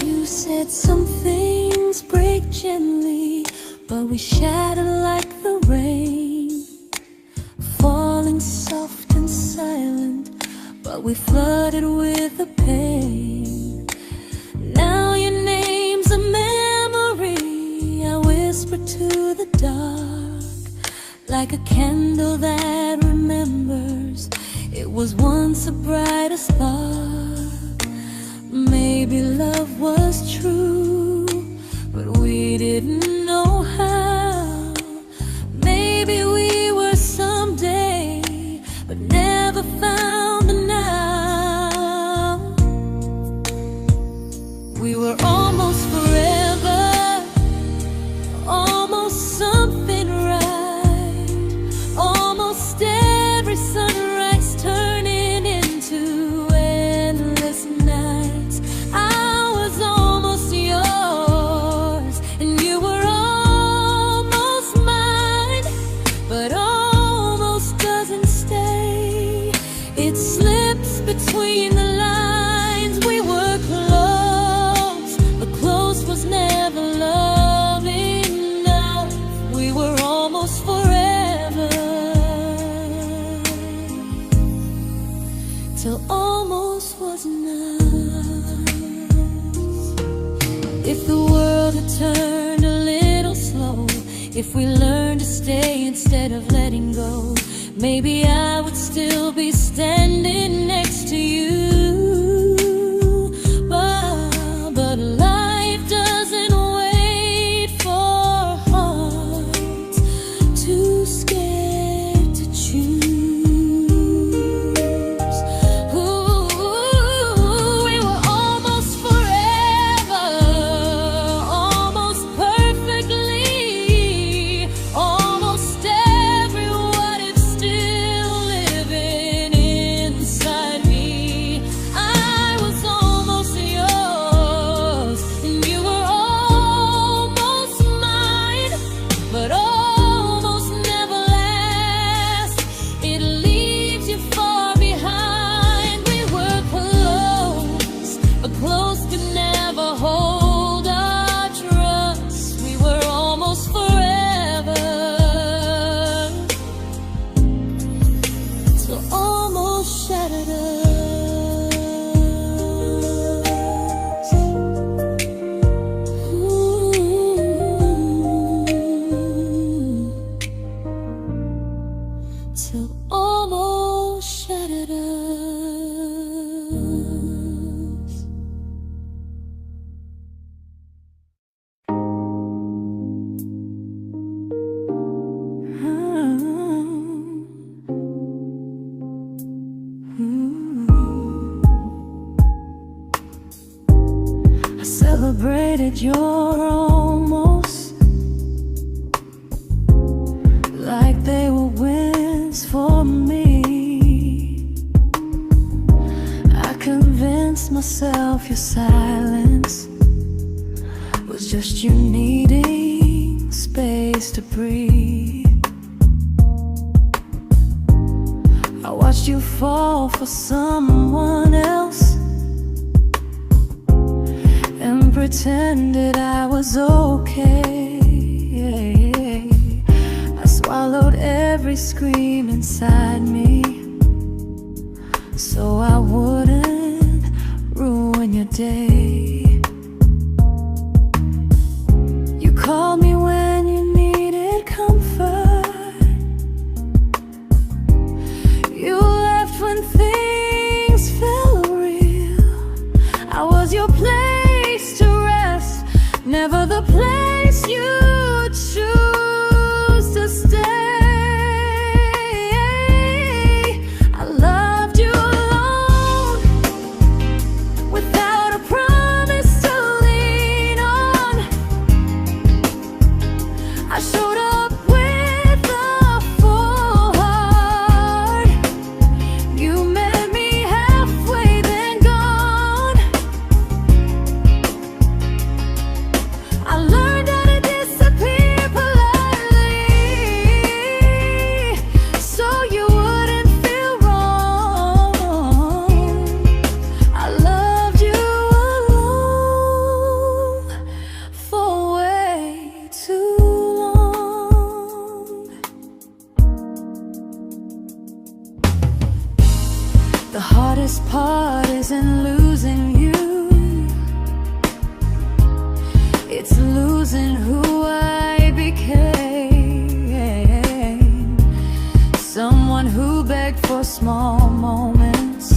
A: You said some things break gently, but we shatter like the rain, falling soft and silent, but we flooded with the pain. Now your name's a memory I whisper to the dark, like a candle that remembers it was once a brighter spark. Maybe love was true, but we didn't know how. Maybe we were someday, but never found the now. We were almost forever, almost something right, almost every sunrise turning into endless nights. I was almost yours, and you were almost mine, but almost doesn't stay. It slips between the lines. We were close, but close was never love enough. We were almost forever, till almost was enough. If the world had turned a little slow, if we learned to stay instead of letting go, maybe I would still be standing next to you. But life doesn't wait. I celebrated your almost like they were wins for me. I convinced myself your silence was just you needing space to breathe. I watched you fall for someone else and pretended I was okay. I swallowed every scream inside me so I wouldn't ruin your day. You called me when you needed comfort. You left when things felt real. I was your place to rest, never the place you choose to stay. I loved you alone, without a promise to lean on. I showed up with a full heart. You met me halfway, then gone. I learned how to disappear politely, so you wouldn't feel wrong. I loved you alone for way too long. The hardest part isn't losing you, it's losing who I became. Someone who begged for small moments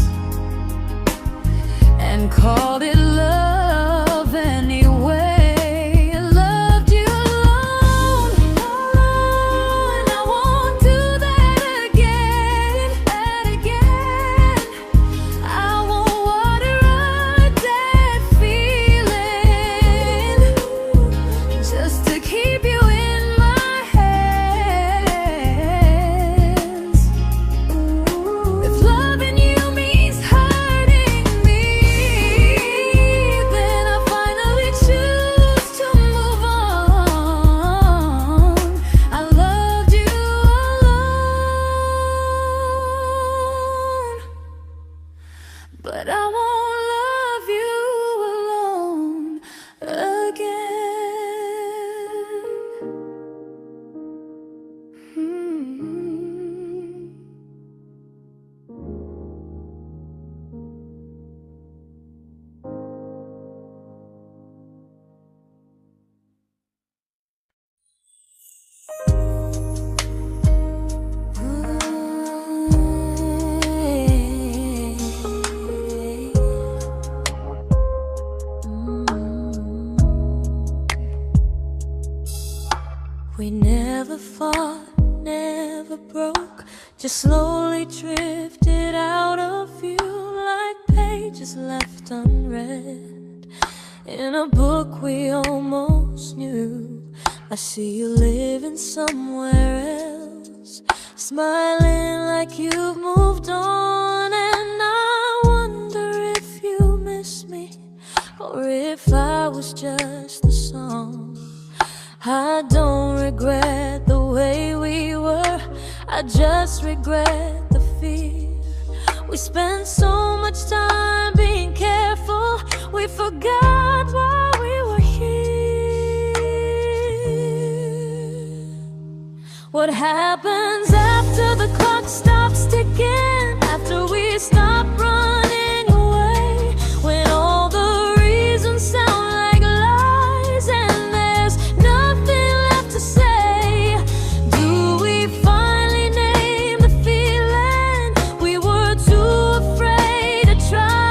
A: and called it love anyway. I loved you alone, and I won't do that again. I won't water a dead feeling just to keep you in my hands. If loving you means hurting me, then I finally choose to move on. I loved you alone, but I won't love you alone again. We never fought, never broke, just slowly drifted out of view like pages left unread in a book we almost knew. I see you living somewhere else, smiling like you've moved on, and I wonder if you miss me or if I was just the song. I don't regret the way we were, I just regret the fear. We spent so much time being careful, we forgot why we were here. What happens after the clock stops ticking, after we stop running away, when all the reasons sound like lies and there's nothing left to say? Do we finally name the feeling we were too afraid to try?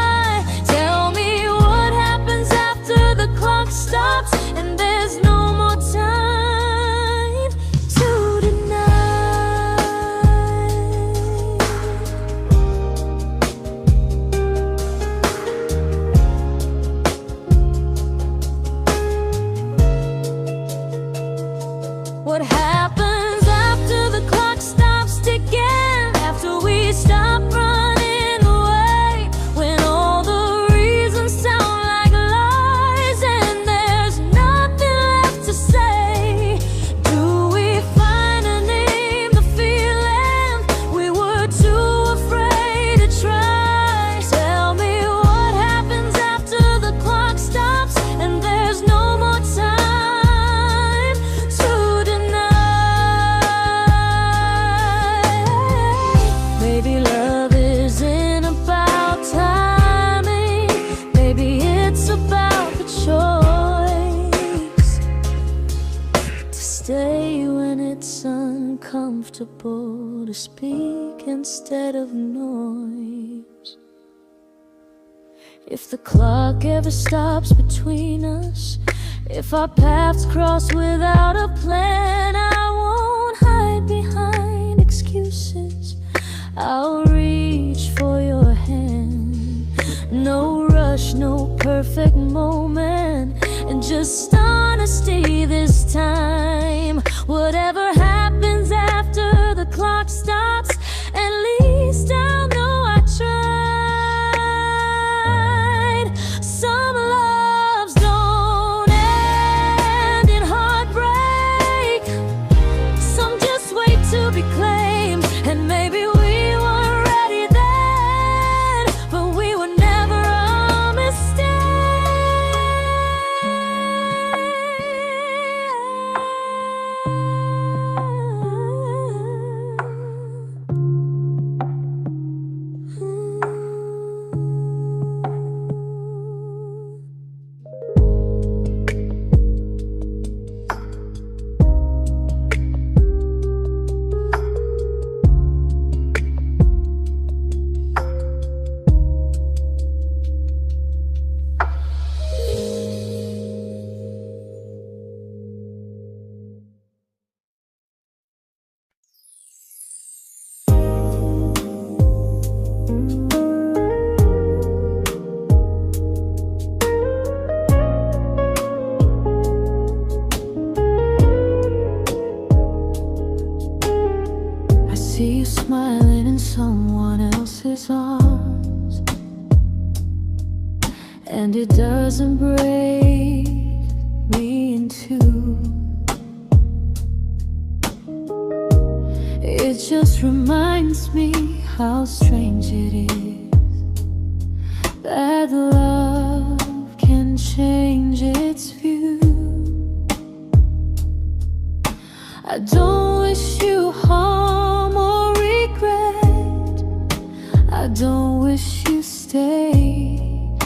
A: comfortable to speak instead of noise. If the clock ever stops between us, if our paths cross without a plan, I won't hide behind excuses. I'll reach for your hand. No rush, no perfect moment, and just honesty this time. Whatever happens after the clock stops, at least I'll know I tried. Some loves don't end in heartbreak, some just wait to be claimed. And maybe we weren't ready then, but we were never a mistake. I see you smiling in someone else's arms, and it doesn't break me in two. It just reminds me how strange it is that love can change its view. I don't wish you harm or regret, I don't wish you stayed.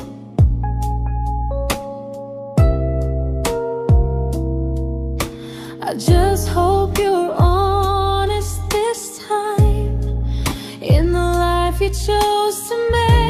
A: I just hope you're honest this time in the life you chose to make.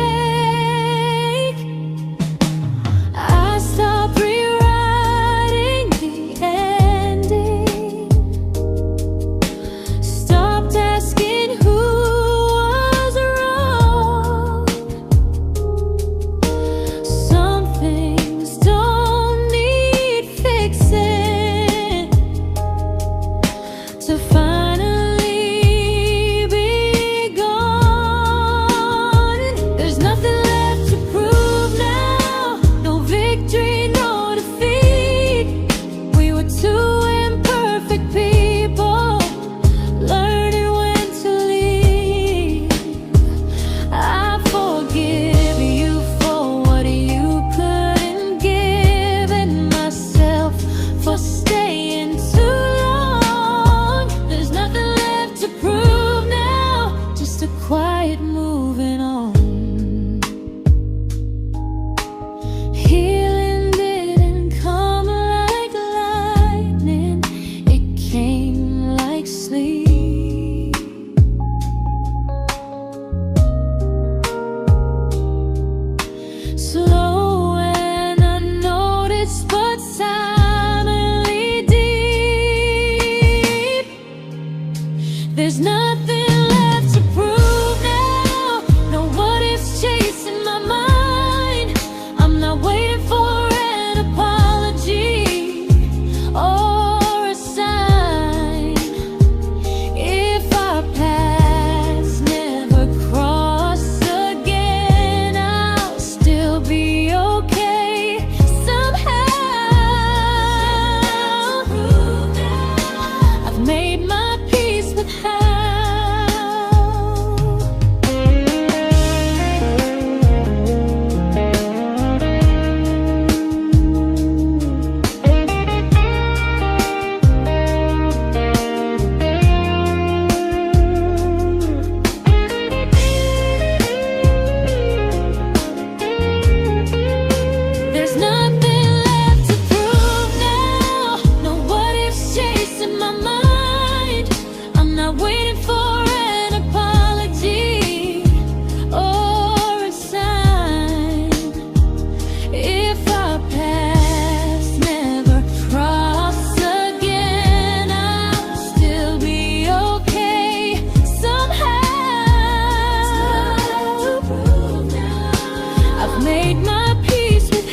A: made my peace with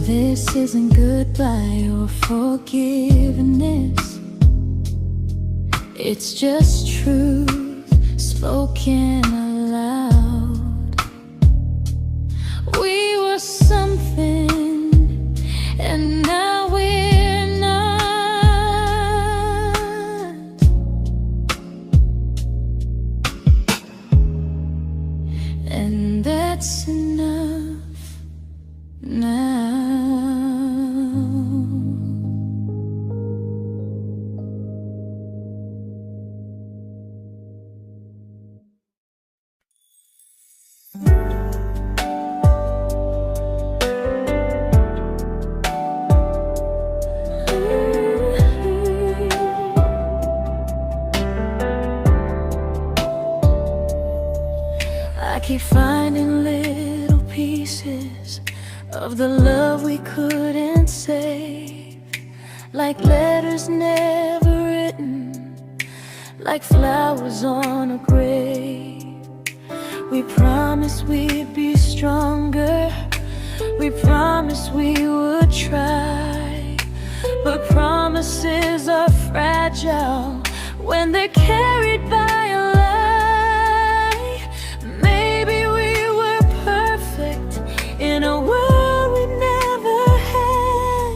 A: This isn't goodbye or forgiveness. It's just truth spoken aloud. We were something, and now we're not. And that's enough now. I keep finding little pieces of the love we couldn't save, like letters never written, like flowers on a grave. We promised we'd be stronger, we promised we would try, but promises are fragile when they're carried by a lie. Maybe we were perfect in a world we never had.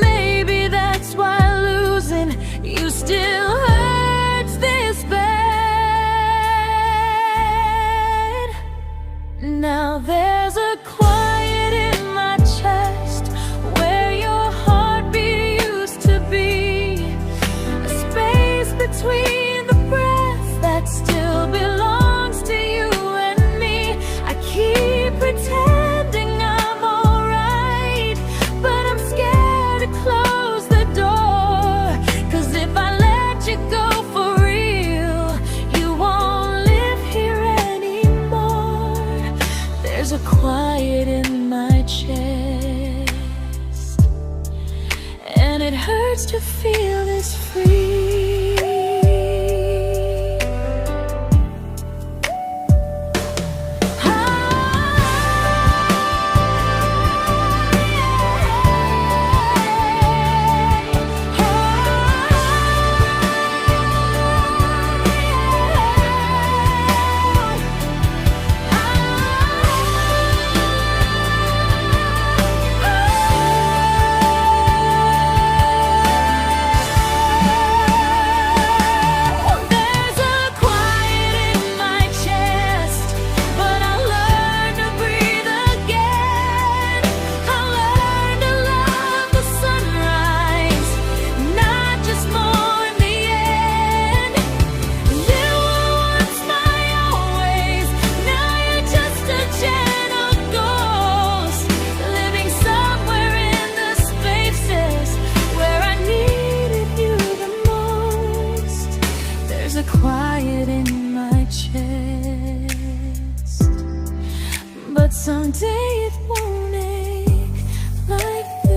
A: Maybe that's why losing you still hurts this bad. Now there's a quiet in my chest where your heartbeat used to be, a space between the breaths that still belongs to you and me. I keep pretending I'm alright, but I'm scared to close the door, 'cause if I let you go for real, you won't live here anymore. There's a quiet in my chest, and it hurts to feel this free. Quiet in my chest, but someday it won't ache like this.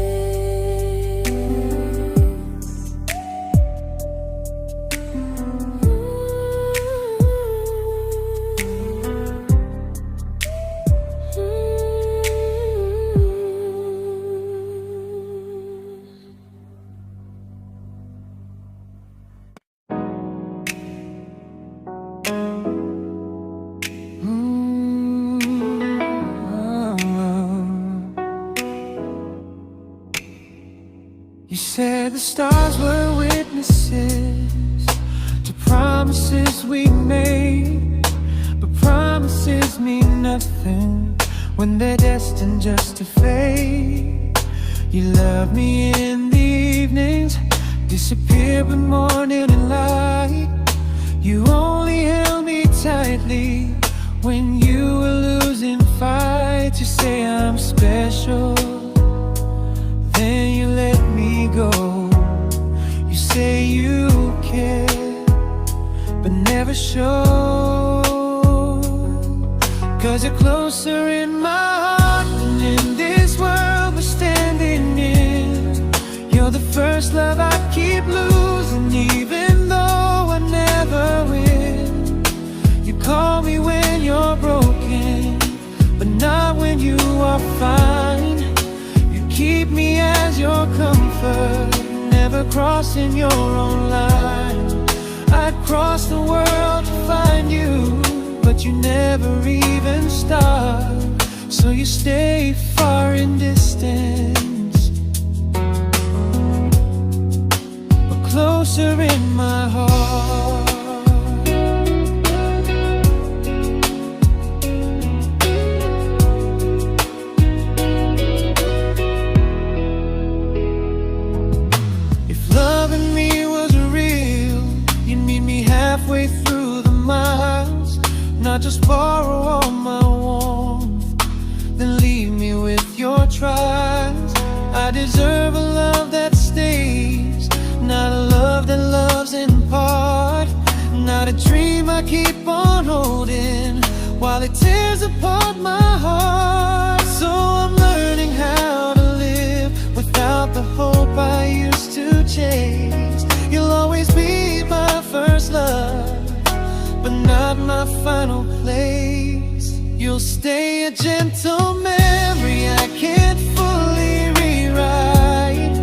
B: You said the stars were witnesses to promises we made, but promises mean nothing when they're destined just to fade. You love me in the evenings, disappear when morning and light. You only held me tightly when you were losing fights. You say I'm special, then you let me go. You say you care, but never show, 'cause you're closer in my heart than in comfort, never crossing your own line. I'd cross the world to find you, but you never even start. So you stay far in distance, but closer in my heart. If loving me was real, you'd meet me halfway through the miles, not just borrow all my warmth, then leave me with your trials. I deserve a love that stays, not a love that loves in part, not a dream I keep on holding while it tears apart my heart. So I'm learning how to live without the hope I used to chase. You'll always be my first love, but not my final place. You'll stay a gentle memory I can't fully rewrite,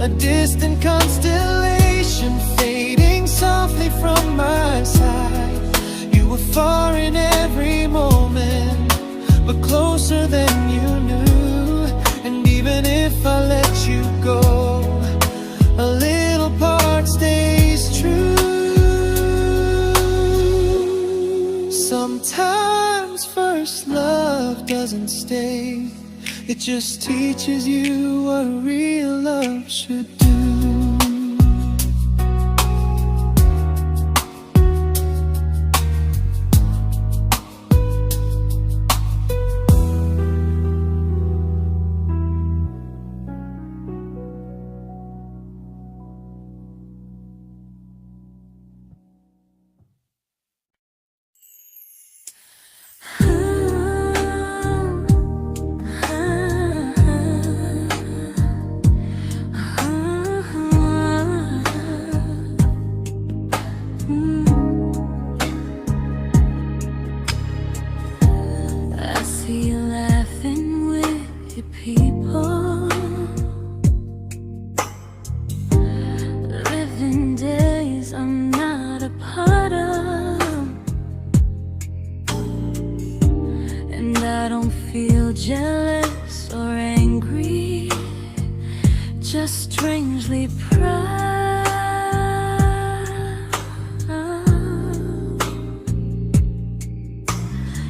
B: a distant constellation fading softly from my side. You were far in every moment, but closer than you knew. And even if I let you go, a little part stays true. Sometimes first love doesn't stay, it just teaches you what real love should do.
A: I see you laughing with your people, living days I'm not a part of, and I don't feel jealous or angry, just strangely proud.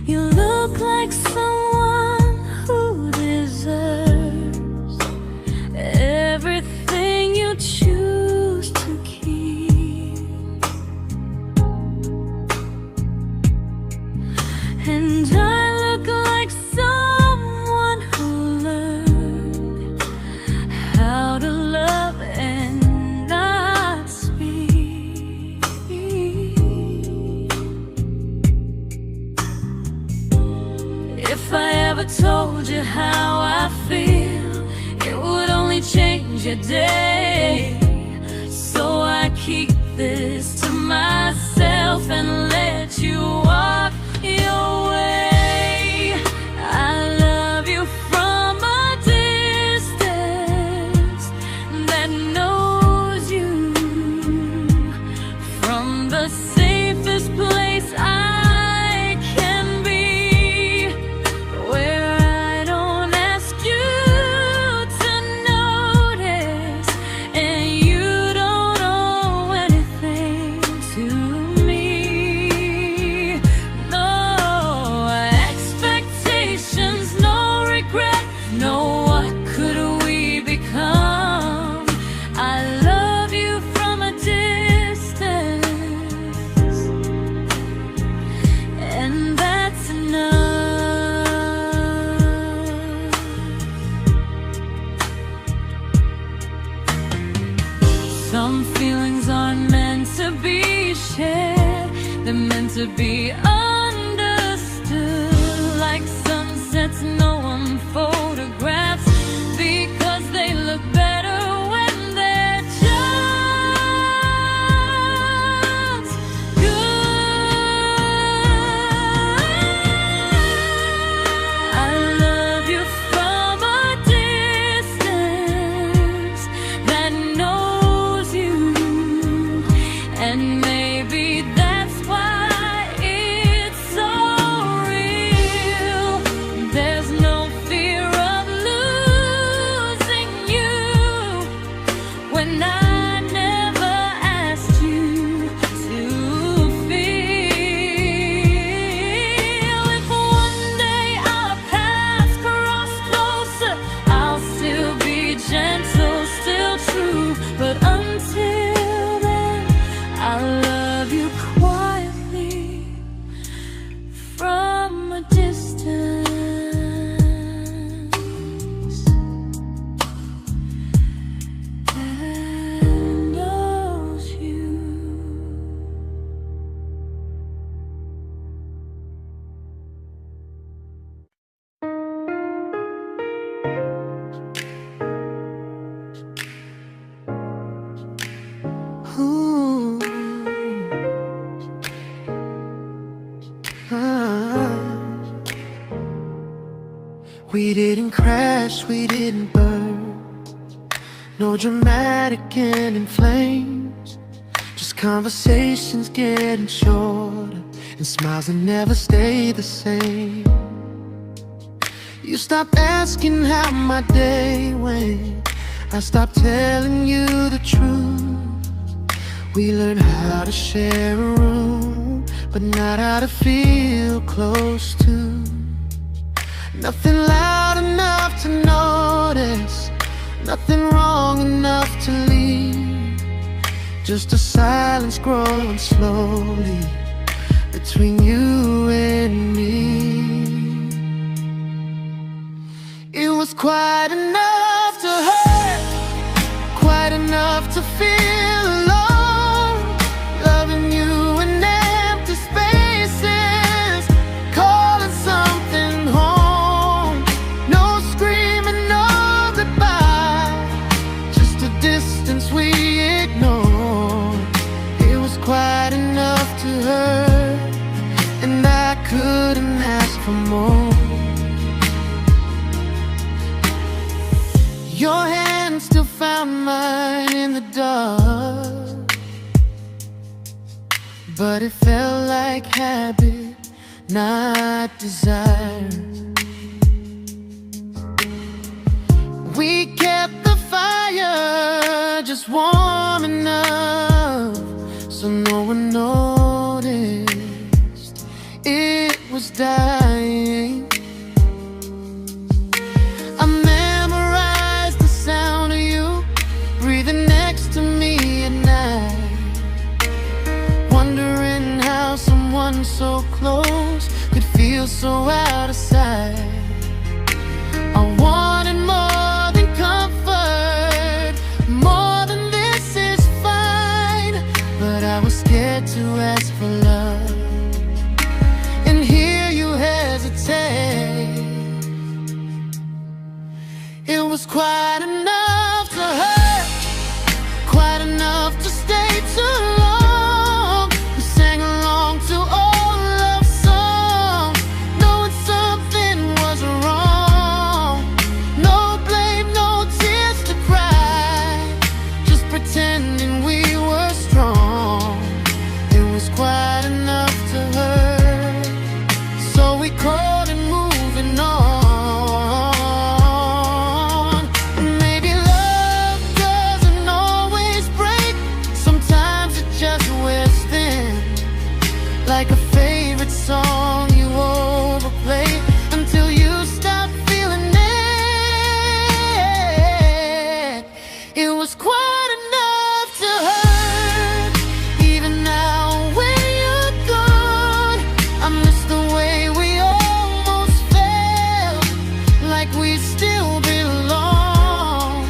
A: You look like someone who deserves everything you choose to keep, and I look like someone who learned how to love and not speak. If I ever told you how I feel, it would only change your day. So I keep this to myself and let you walk your way. I love you from a distance that knows you, from the safest place I can be, where I don't ask you to notice, and you don't owe anything to me. No expectations, no regret, no what could we become. I love you from a distance, and that's enough. Some feelings aren't meant to be shared, they're meant to be understood, like sunsets no one photographs, because they look better when they're just good. I love you from a distance,
B: We didn't crash, we didn't burn. No dramatic end in flames. Just conversations getting shorter, and smiles that never stay the same. You stopped asking how my day went. I stopped telling you the truth. We learned how to share a room, but not how to feel close to. Nothing loud enough to notice, nothing wrong enough to leave. Just a silence growing slowly between you and me. It was quite enough to hurt, quite enough to feel alone. Loving you in empty spaces, calling something home. No screaming, no goodbye, just a distance we ignored. It was quite enough to hurt, and I couldn't ask for more. Your hand still found mine in the dark, but it felt like habit, not desire. We kept the fire just warm enough so no one noticed it was dying. I memorized the sound of you breathing next to me at night, wondering how someone so close could feel so out of sight. I wanted more than comfort, more than this is fine, but I was scared to ask for love and hear you hesitate. It was quite enough to hurt, quite enough to stay too long. We sang along to old love songs, knowing something was wrong. No blame, no tears to cry, just pretending we were strong. It was quite enough to hurt, so we called and moving on. Like a favorite song you overplay until you stop feeling it. It was quite enough to hurt. Even now when you're gone, I miss the way we almost felt, like we still belong.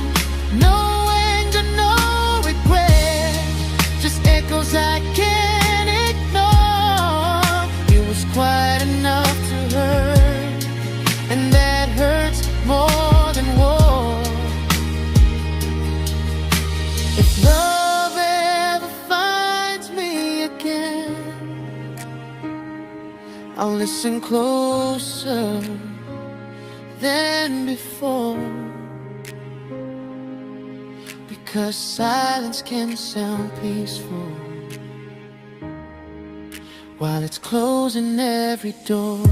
B: No anger, no regret, just echoes I can't ignore. It was quite enough to hurt, and that hurts more than war. If love ever finds me again, I'll listen closer than before, because silence can sound peaceful while it's closing every door.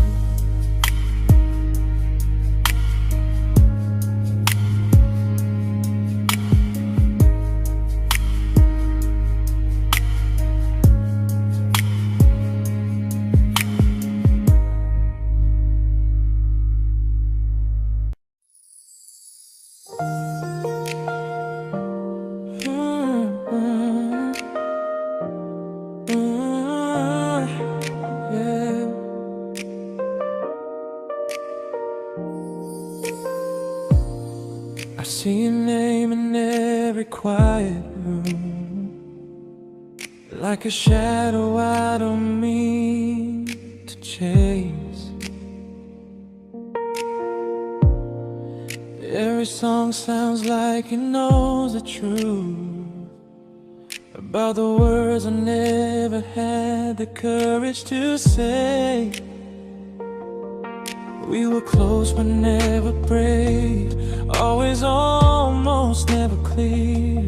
B: I see your name in every quiet room, like a shadow I don't mean to chase. Every song sounds like it knows the truth about the words I never had the courage to say. We were close but never prayed, always almost never clear.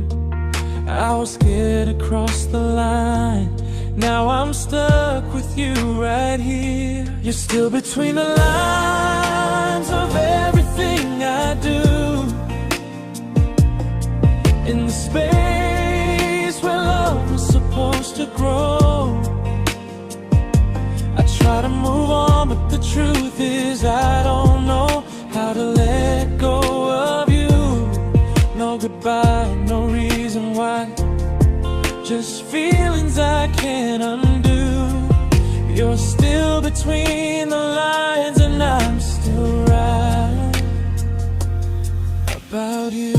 B: I was scared to cross the line, now I'm stuck with you right here. You're still between the lines of everything I do, in the space where love was supposed to grow. I try to move on, but the truth is I don't know how to let go of you. No goodbye, no reason why, just feelings I can't undo. You're still between the lines and I'm still right about you.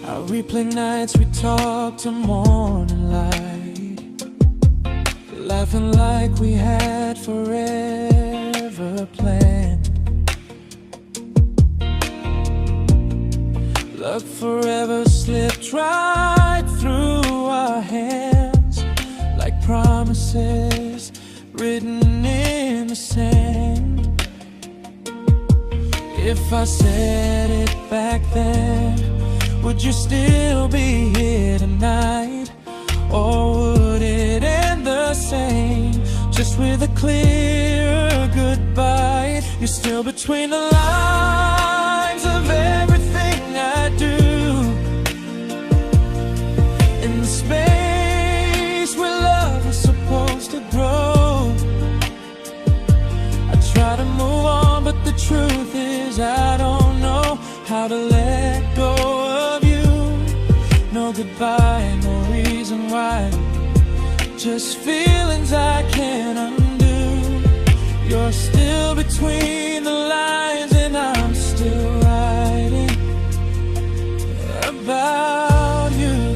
B: I replay nights we talk to morning light, laughing like we had forever planned. Luck forever slipped right through our hands, like promises written in the sand. If I said it back then, would you still be here tonight? Or would it end the same, just with a clear goodbye? You're still between the lines of everything I do, in the space where love was supposed to grow. I try to move on, but the truth is I don't know how to let go of you. No goodbye, no reason why, just feelings I can't undo. You're still between the lines and I'm still writing about you.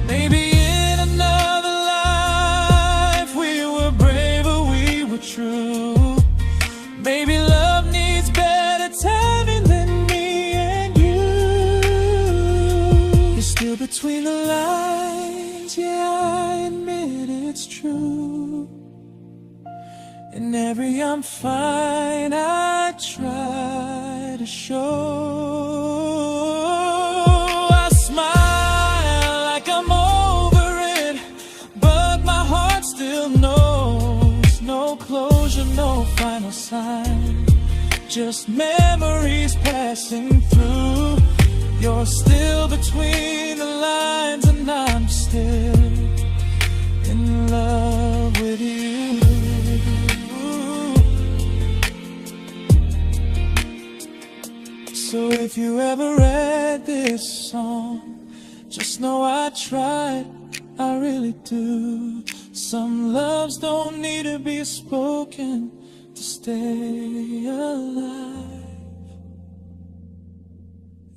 B: Maybe in another life we were braver, we were true. Maybe love needs better timing than me and you. You're still between the lines, yeah, I admit it's true. In every I'm fine I try to show. I smile like I'm over it, but my heart still knows. No closure, no final sign, just memories passing through. You're still between the lines and I'm still in love with you. So if you ever read this song, just know I tried, I really do. Some loves don't need to be spoken to stay alive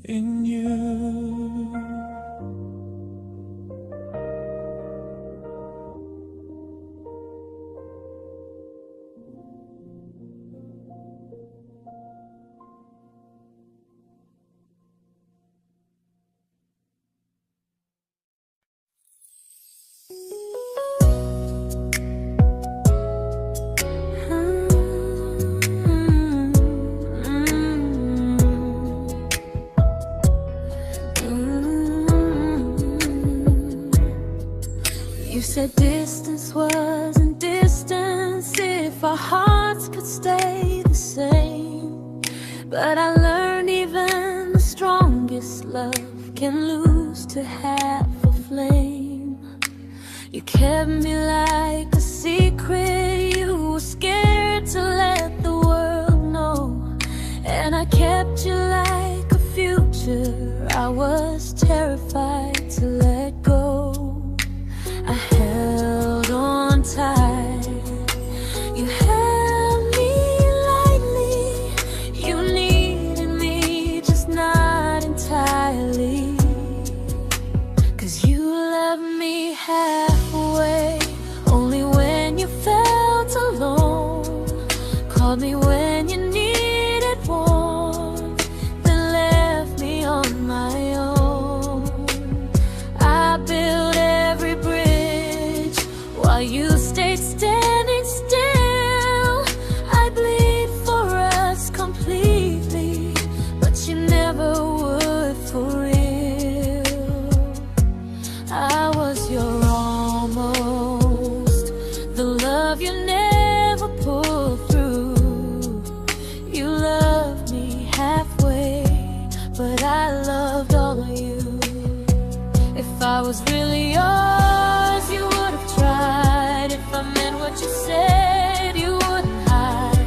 B: in you.
A: You said distance wasn't distance if our hearts could stay the same. But I learned even the strongest love can lose to half a flame. You kept me like a secret, you were scared to let the world know. And I kept you like a future, I was terrified to let go. I held on tight, you held me lightly. You needed me, just not entirely. 'Cause you left me halfway, only when you felt alone. Called me when you needed warmth, then left me on my own. I you stayed standing still. I bleed for us completely, but you never would for real. I was your almost, the love you never pulled through. You loved me halfway, but I loved all of you. If I was really yours, you would have tried. If I meant what you said, you wouldn't hide.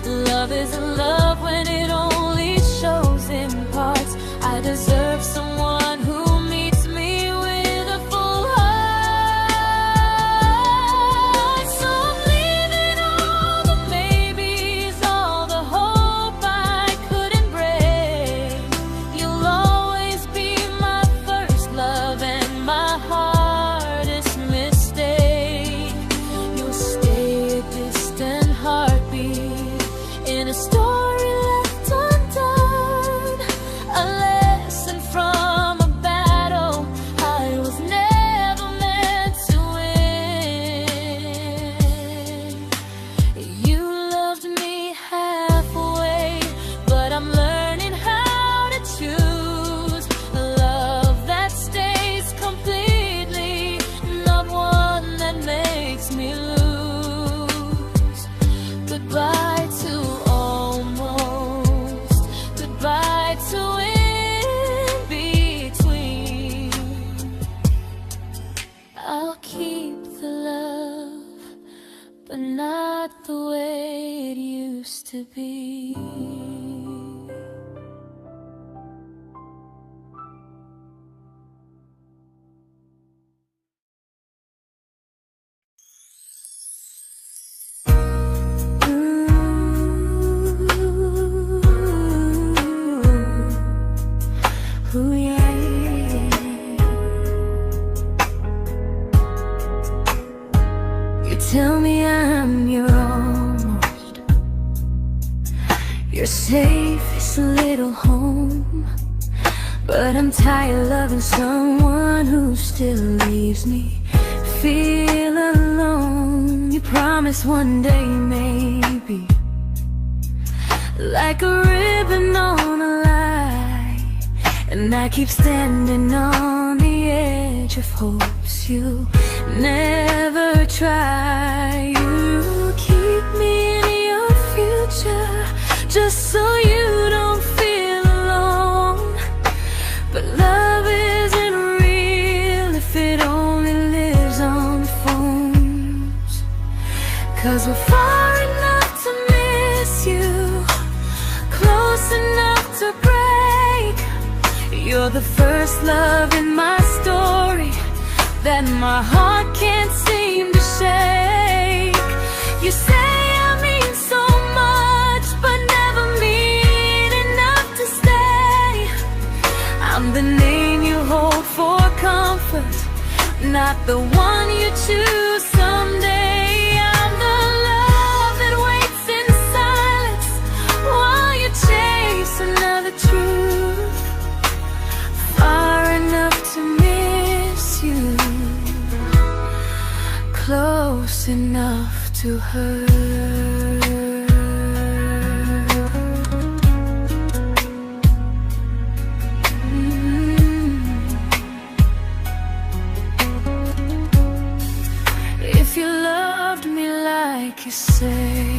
A: Love isn't love when it only shows in parts. I deserve someone who meets me with a full heart. So I'm leaving all the maybes, all the hope I couldn't break. You'll always be my first love and my hardest mistake. You'll stay a distant heartbeat in a story left undone, a lesson from a battle I was never meant to win. You loved me halfway, but I'm learning how to choose a love that stays completely, not one that makes me lose. Goodbye to almost, goodbye to in between. I'll keep the love, but not the way it used to be. Ooh, yeah. You tell me I'm your almost, your safest little home, but I'm tired loving someone who still leaves me feel alone. You promise one day maybe, like a ribbon on a line, and I keep standing on the edge of hopes you never try. You keep me in your future just so you don't feel alone. But love isn't real if it only lives on the phones. 'Cause we're far enough to miss you, close enough to break. You're the first love in my story that my heart can't seem to shake. You say I mean so much, but never mean enough to stay. I'm the name you hold for comfort, not the one you choose someday. I'm the love that waits in silence while you chase another truth. Far enough to miss you, close enough to hurt. If you loved me like you say,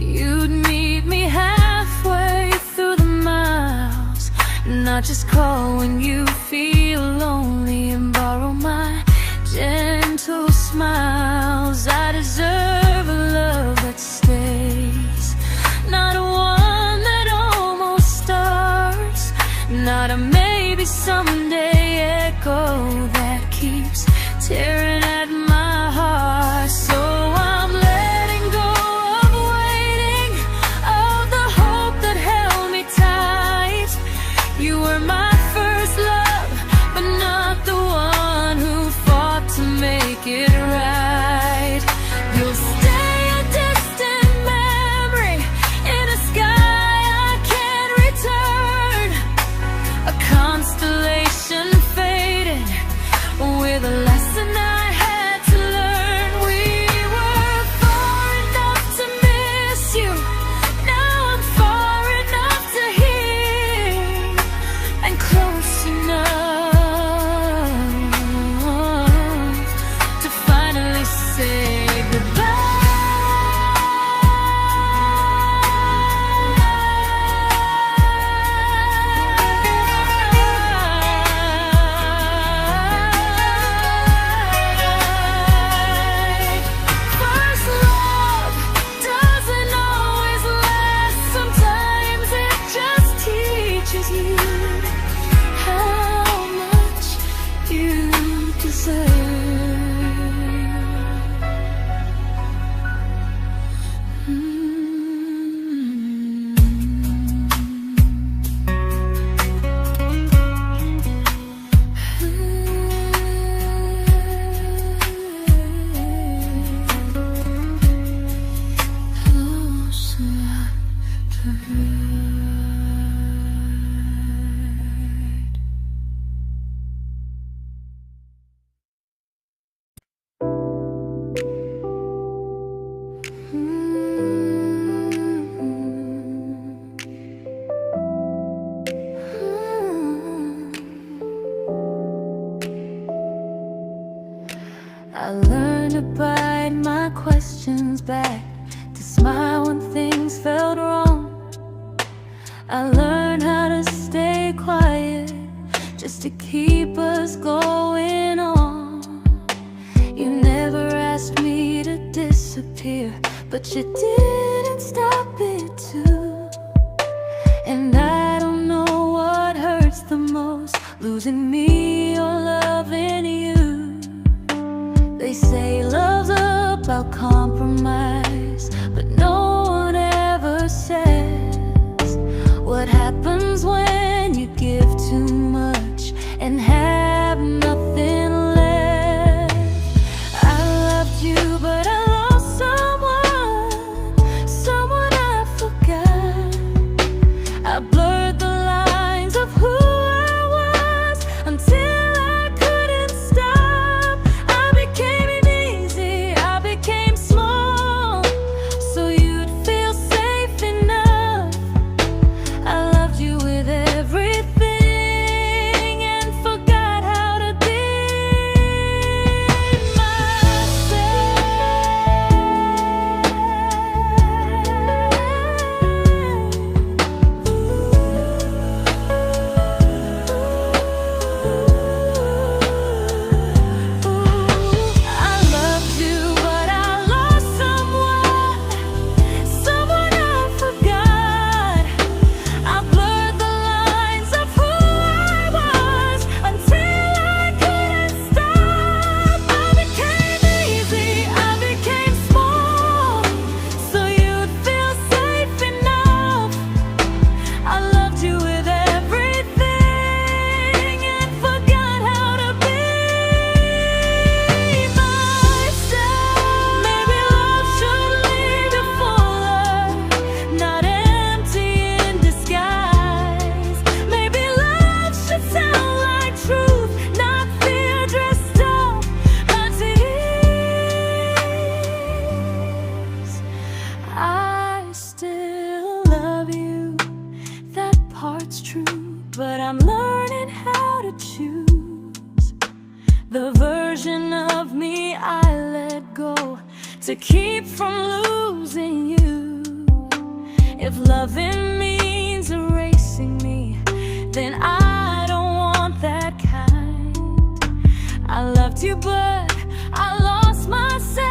A: you'd meet me halfway through the miles, not just call when you feel lonely and borrow my gentle smiles. I deserve a love that stays, not one that almost starts, not a maybe someday echo that keeps tearing at my heart. So I'm letting go of waiting, of the hope that held me tight. You were my first love, but not the one who fought to make it right. You'll stay a distant memory in a sky I can't return, a constellation faded with a lesson I I learned to bite my questions back, to smile when things felt wrong. I learned how to stay quiet, just to keep us going on. You never asked me to disappear, but you didn't stop it too. And I don't know what hurts the most, losing me or loving you. They say love's about compromise, but no one ever says what happens when you give too much and have nothing left. I loved you, but I lost someone I forgot. I blurred the lines of who I was until I couldn't stop. I became easy, I became small, so you'd feel safe enough. I loved you with everything and forgot how to be true, but I'm learning how to choose the version of me I let go to keep from losing you. If loving means erasing me, then I don't want that kind. I loved you, but I lost myself.